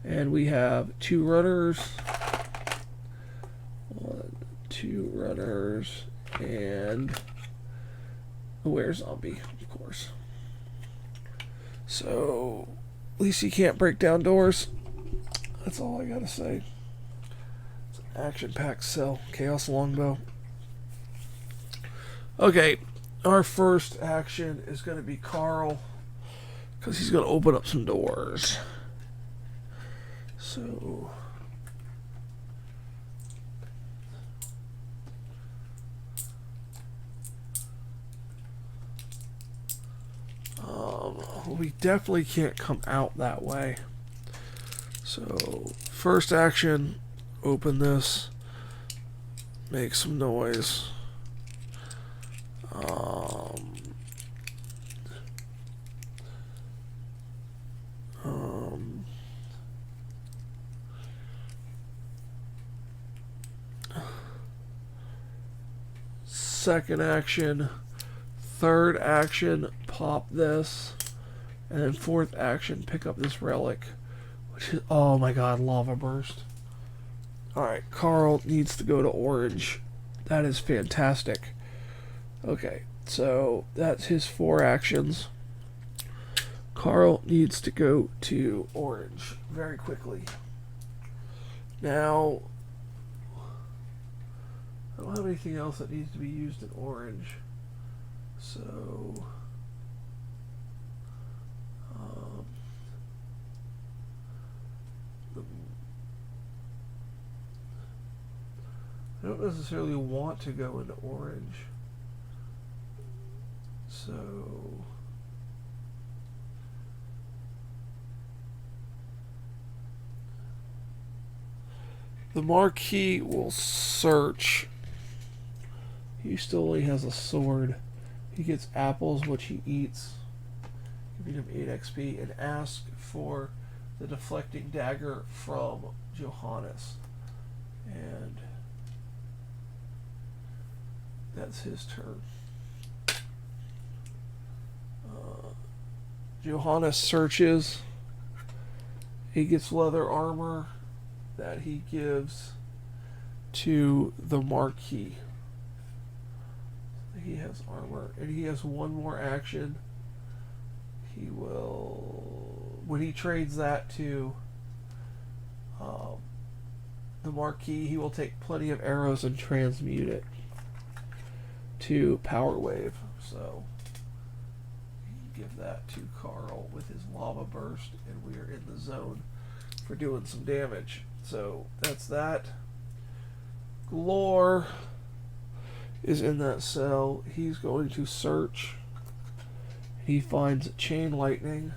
And we have 2 runners. 1, 2 runners, and a were-zombie, of course. So, at least he can't break down doors. That's all I gotta say. It's an action-packed cell. Chaos Longbow. Okay, our first action is going to be Carl, because he's going to open up some doors. So, we definitely can't come out that way. So, first action, open this, make some noise. Second action, third action, pop this, and then 4th action, pick up this relic, which is, oh my god, lava burst. Alright, Carl needs to go to orange. That is fantastic. Okay, so that's his 4 actions. Carl needs to go to orange very quickly. Now, I don't have anything else that needs to be used in orange. So, I don't necessarily want to go into orange. So, the Marquis will search. He still only has a sword. He gets apples, which he eats, giving him 8 XP, and ask for the deflecting dagger from Johannes. And that's his turn. Johannes searches. He gets leather armor that he gives to the Marquis. He has armor, and he has one more action. He will, when he trades that to the Marquis, he will take plenty of arrows and transmute it to Power Wave. So give that to Carl with his Lava Burst, and we are in the zone for doing some damage. So that's that. Glor is in that cell. He's going to search. He finds Chain Lightning,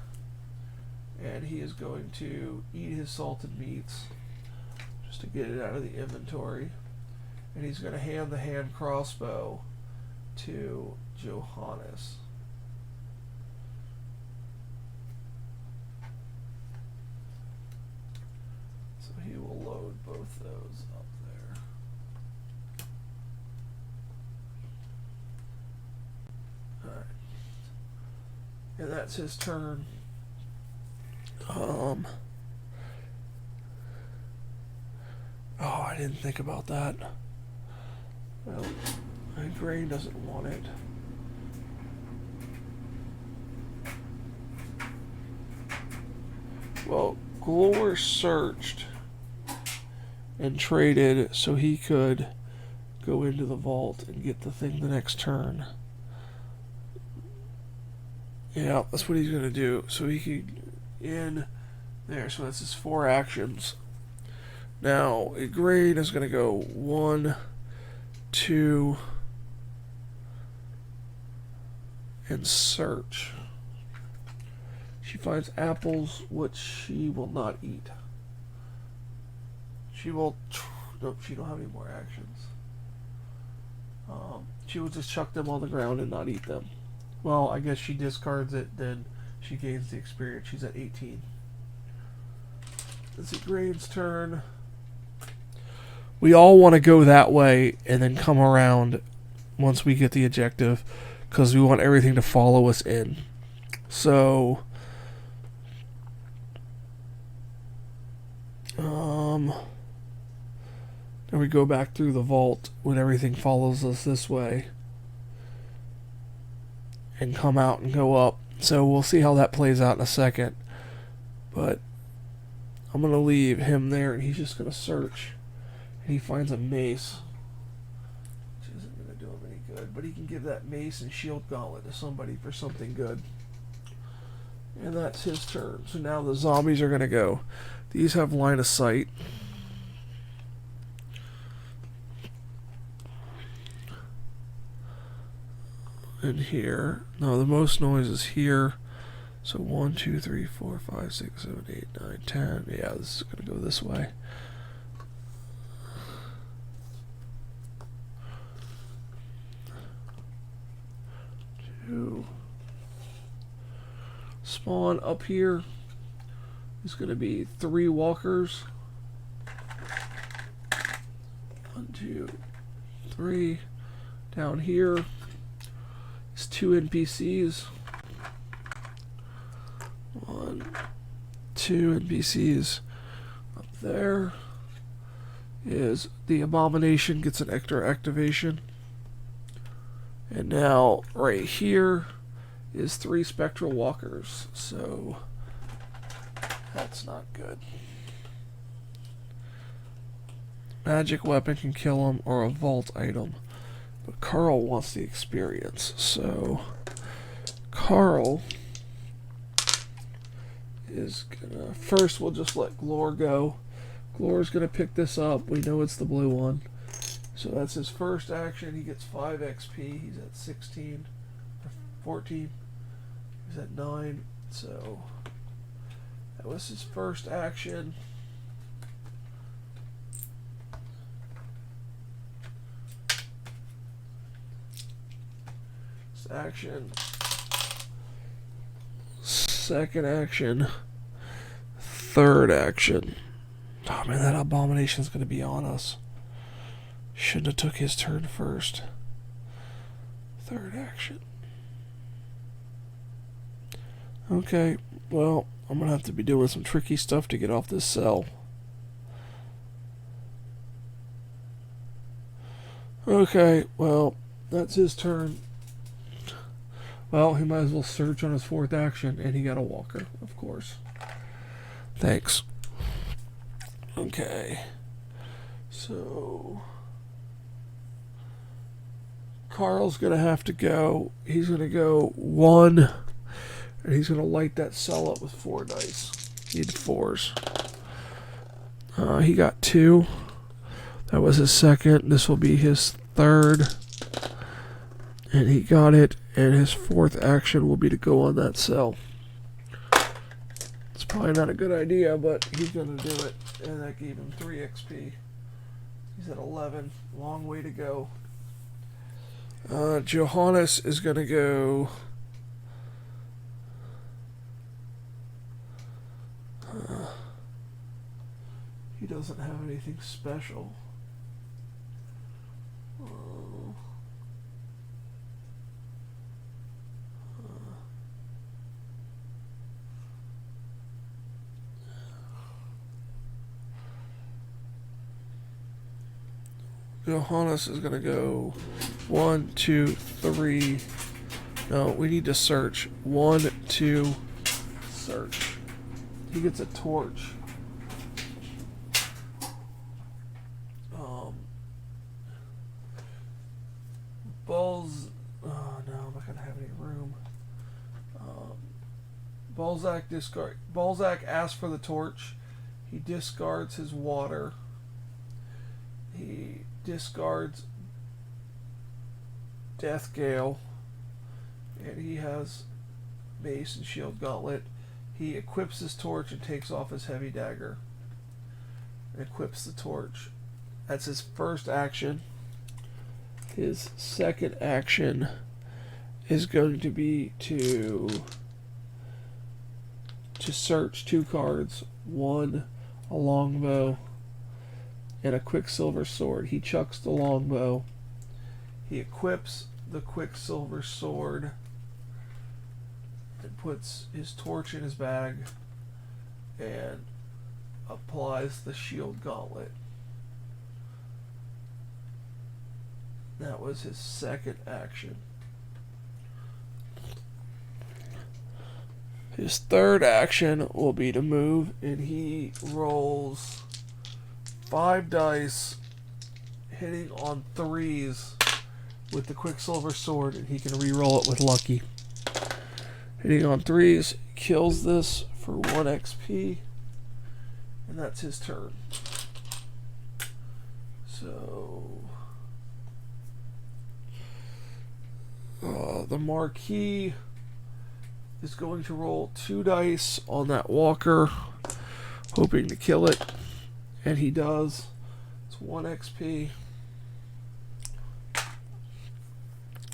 and he is going to eat his salted meats just to get it out of the inventory. And he's going to hand the hand crossbow to Johannes. So he will load both those up there. Alright. And that's his turn. Oh, I didn't think about that. Well, my brain doesn't want it. Well, Glor searched and traded so he could go into the vault and get the thing the next turn. Yeah, that's what he's going to do. So he can in there. So that's his 4 actions. Now, Grain is going to go 1, 2, and search. She finds apples, which she will not eat. She will... Nope, she don't have any more actions. She will just chuck them on the ground and not eat them. Well, I guess she discards it, then she gains the experience. She's at 18. It's Grain's turn. We all want to go that way and then come around once we get the objective, because we want everything to follow us in. So, then we go back through the vault when everything follows us this way and come out and go up. So we'll see how that plays out in a second. But I'm going to leave him there, and he's just going to search. And he finds a mace, which isn't going to do him any good. But he can give that mace and shield gauntlet to somebody for something good. And that's his turn. So now the zombies are going to go. These have line of sight. In here. No, the most noise is here. So 1, 2, 3, 4, 5, 6, 7, 8, 9, 10. Yeah, this is going to go this way. Two. Spawn up here is going to be 3 walkers. 1, 2, 3. Down here is 2 NPCs. 1, 2 NPCs. Up there is the Abomination gets an extra activation. And now right here is 3 Spectral Walkers. So that's not good. Magic weapon can kill them, or a vault item. But Carl wants the experience. So Carl is gonna... First, we'll just let Glor go. Glor's gonna pick this up. We know it's the blue one. So that's his first action. He gets 5 XP. He's at 16. Or 14. He's at 9. So that was his first action. Action. Second action. Third action. Oh man, that Abomination's gonna be on us. Shouldn't have took his turn first. Third action. Okay, well, I'm gonna have to be doing some tricky stuff to get off this cell. Okay, well, that's his turn. Well, he might as well search on his fourth action, and he got a walker, of course. Thanks. Okay. So Carl's going to have to go. He's going to go 1, and he's going to light that cell up with 4 dice. He had 4s. He got 2. That was his second. This will be his third. And he got it, and his fourth action will be to go on that cell. It's probably not a good idea, but he's going to do it. And that gave him 3 XP. He's at 11. Long way to go. Johannes is going to go... he doesn't have anything special. Johannes is going to go 1, 2, 3. No, we need to search. 1, 2, search. He gets a torch. Oh no, I'm not going to have any room. Balzac asks for the torch. He discards his water. He discards Death Gale, and he has Mace and Shield Gauntlet. He equips his torch and takes off his heavy dagger and equips the torch. That's his first action. His second action is going to be to search 2 cards, 1 a longbow and a Quicksilver sword. He chucks the longbow. He equips the Quicksilver sword and puts his torch in his bag and applies the Shield Gauntlet. That was his second action. His third action will be to move, and he rolls 5 dice, hitting on 3s with the Quicksilver sword, and he can re-roll it with lucky. Hitting on 3s, kills this for 1 XP, and that's his turn. So the Marquis is going to roll 2 dice on that walker, hoping to kill it, and he does. It's 1 XP.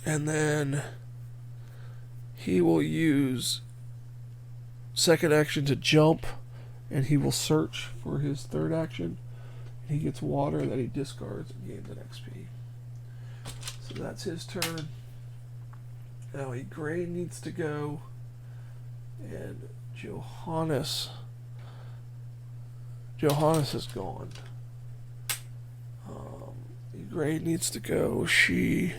And then he will use second action to jump, and he will search for his third action. And he gets water that he discards and gains an XP. So that's his turn. Now Gray needs to go, and Johannes is gone. Gray needs to go. She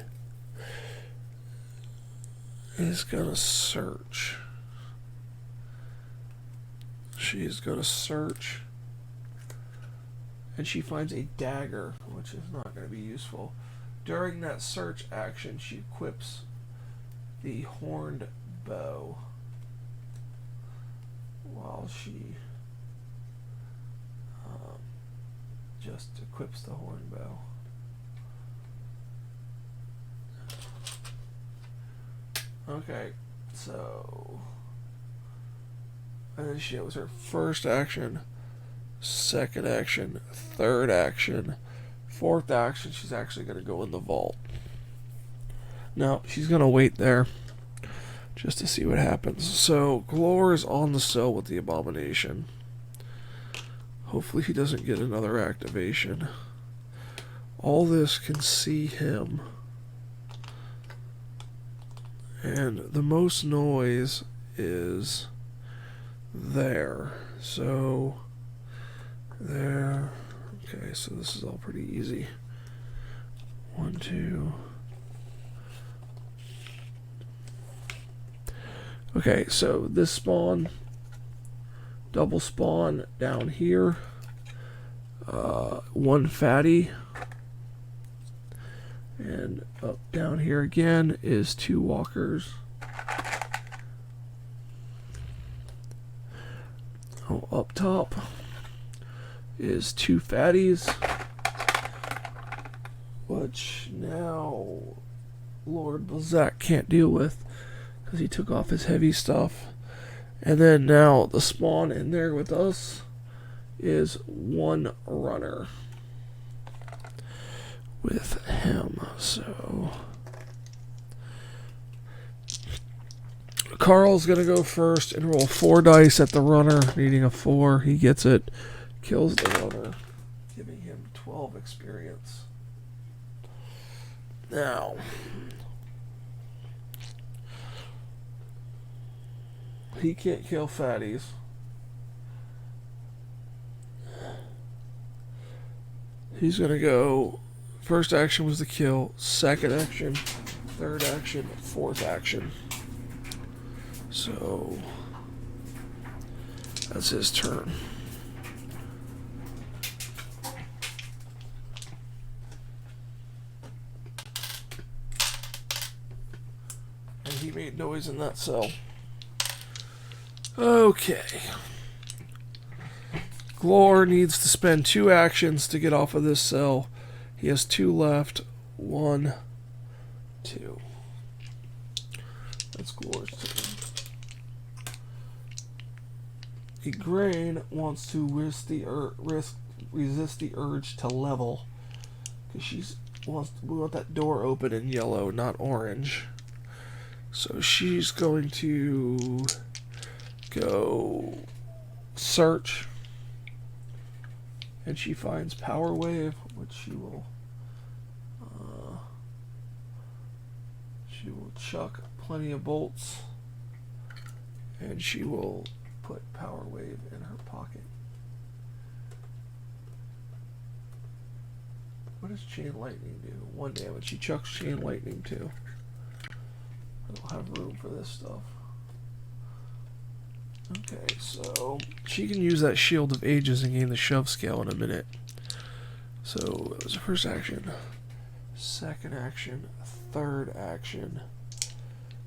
is gonna search. She's gonna search, and she finds a dagger, which is not going to be useful. During that search action, she equips the horned bow while she just equips the horned bow. Okay, so and then she was her first action, second action, third action, fourth action. She's actually going to go in the vault. No, she's going to wait there just to see what happens. So Glor is on the cell with the Abomination. Hopefully he doesn't get another activation. All this can see him. And the most noise is there. So there. Okay, so this is all pretty easy. 1, 2. Okay, so this spawn, double spawn down here. 1 fatty. And up down here again is 2 walkers. Oh, up top is 2 fatties, which now Lord Balzac can't deal with because he took off his heavy stuff. And then now the spawn in there with us is 1 runner with him. So Carl's gonna go first and roll 4 dice at the runner, needing a 4. He gets it, kills the runner, giving him 12 experience. Now he can't kill fatties. He's gonna go. First action was the kill. Second action, third action, fourth action. So that's his turn. And he made noise in that cell. Okay. Glor needs to spend 2 actions to get off of this cell. He has 2 left. 1, 2. That's Glor's turn. Igraine wants to resist the urge to level, because we want that door open in yellow, not orange. So she's going to go search, and she finds Power Wave, which she will chuck plenty of bolts, and she will put Power Wave in her pocket. What does Chain Lightning do? 1 damage. She chucks Chain Lightning too. I don't have room for this stuff. Okay, so she can use that Shield of Ages and gain the shove scale in a minute. So it was the first action, second action, third action.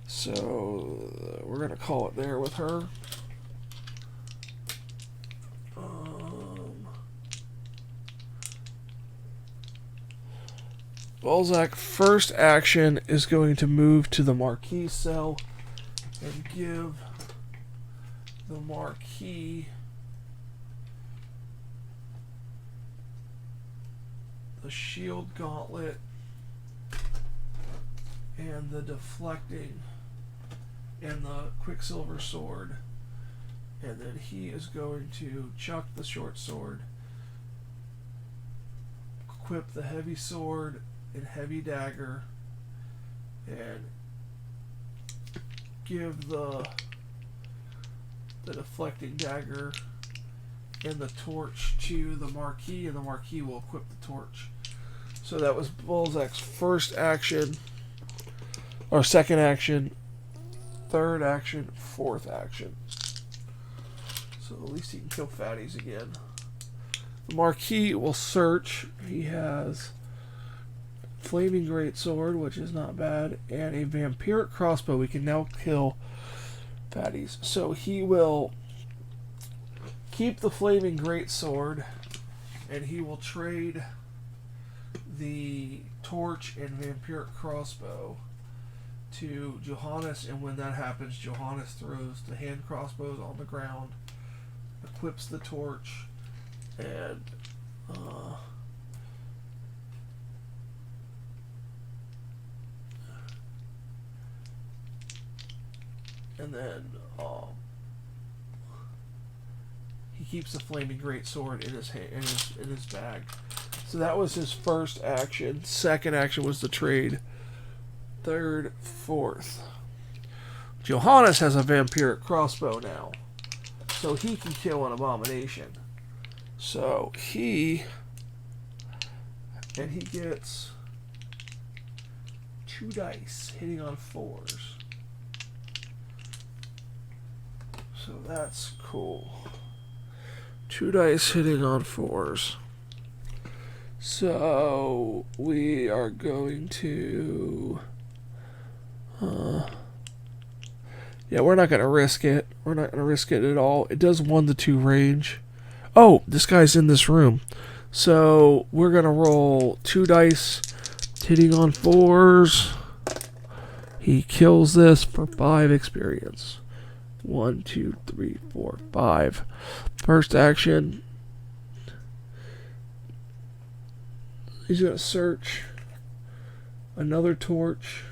So we're gonna call it there with her. Balzac first action is going to move to the Marquis cell and give the Marquis the Shield Gauntlet and the Deflecting and the Quicksilver Sword, and then he is going to chuck the short sword, equip the heavy sword and heavy dagger, and give the deflecting dagger and the torch to the Marquis, and the Marquis will equip the torch. So that was Balzac's first action, or second action, third action, fourth action. So at least he can kill fatties again. The Marquis will search. He has Flaming Greatsword, which is not bad, and a Vampiric Crossbow. We can now kill fatties. So he will keep the Flaming Greatsword, and he will trade the Torch and Vampiric Crossbow to Johannes, and when that happens, Johannes throws the hand crossbows on the ground, equips the torch, and then he keeps the Flaming Greatsword in his hand, in his bag. So that was his first action. Second action was the trade. Third, fourth. Johannes has a Vampiric Crossbow now, so he can kill an Abomination. So he gets 2 dice hitting on 4s. So that's cool. 2 dice hitting on 4s. So we are going to yeah, we're not going to risk it. We're not going to risk it at all. It does 1 to 2 range. Oh, this guy's in this room. So we're going to roll 2 dice hitting on 4s. He kills this for 5 experience. 1, 2, 3, 4, 5. First action. He's going to search another torch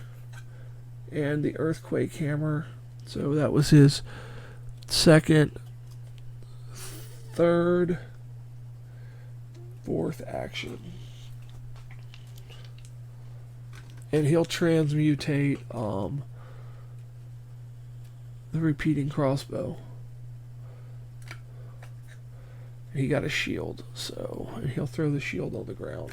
and the earthquake hammer. So that was his second, third, fourth action. And he'll transmutate the repeating crossbow. He got a shield, so and he'll throw the shield on the ground.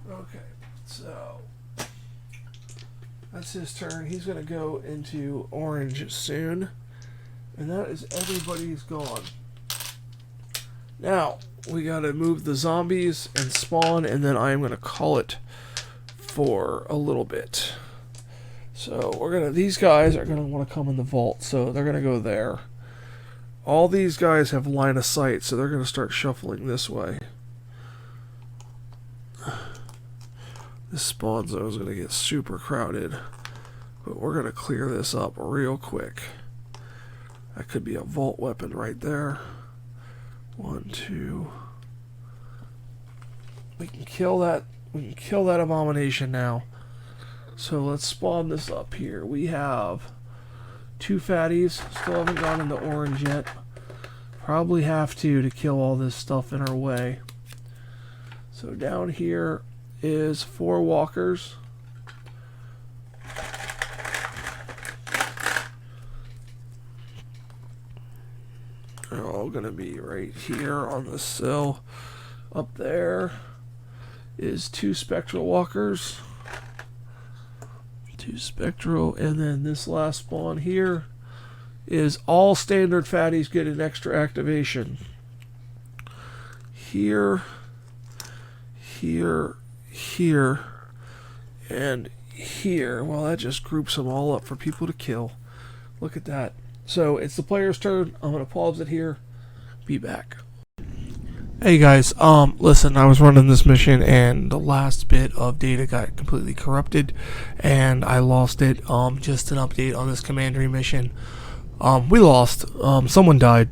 Okay, so that's his turn. He's going to go into orange soon. And that is everybody's gone. Now, we got to move the zombies and spawn, and then I am going to call it for a little bit. So, these guys are going to want to come in the vault, so they're going to go there. All these guys have line of sight, so they're going to start shuffling this way. This spawn zone is going to get super crowded, but we're going to clear this up real quick. That could be a vault weapon right there. 1, 2. We can kill that. We can kill that abomination now. So let's spawn this up here. We have 2 fatties. Still haven't gone into orange yet. Probably have to kill all this stuff in our way. So down here is 4 walkers. They're all going to be right here on the sill. Up there is 2 spectral walkers. 2 spectral. And then this last spawn here is all standard fatties get an extra activation. Here, here, here, and here. Well, that just groups them all up for people to kill. Look at that. So it's the player's turn. I'm going to pause it here. Be back. Hey guys, listen, I was running this mission and the last bit of data got completely corrupted and I lost it. Just an update on this commandery mission. We lost. Someone died,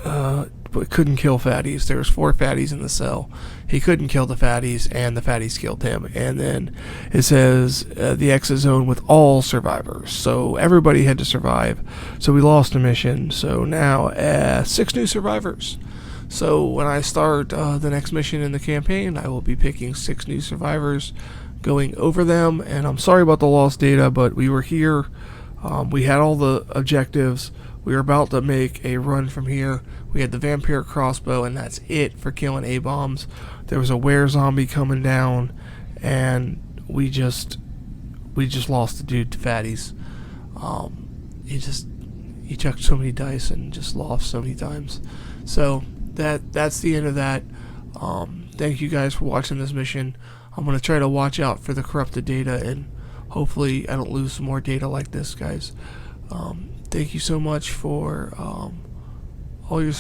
but couldn't kill fatties. There was 4 fatties in the cell. He couldn't kill the fatties, and the fatties killed him. And then it says the exit zone with all survivors. So everybody had to survive. So we lost a mission. So now 6 new survivors. So when I start the next mission in the campaign, I will be picking 6 new survivors, going over them. And I'm sorry about the lost data, but we were here. We had all the objectives. We were about to make a run from here. We had the vampire crossbow, and that's it for killing A-bombs. There was a were-zombie coming down, and we just lost the dude to fatties. He chucked so many dice and just lost so many times. So that's the end of that. Thank you guys for watching this mission. I'm going to try to watch out for the corrupted data, and hopefully I don't lose some more data like this, guys. Thank you so much for all your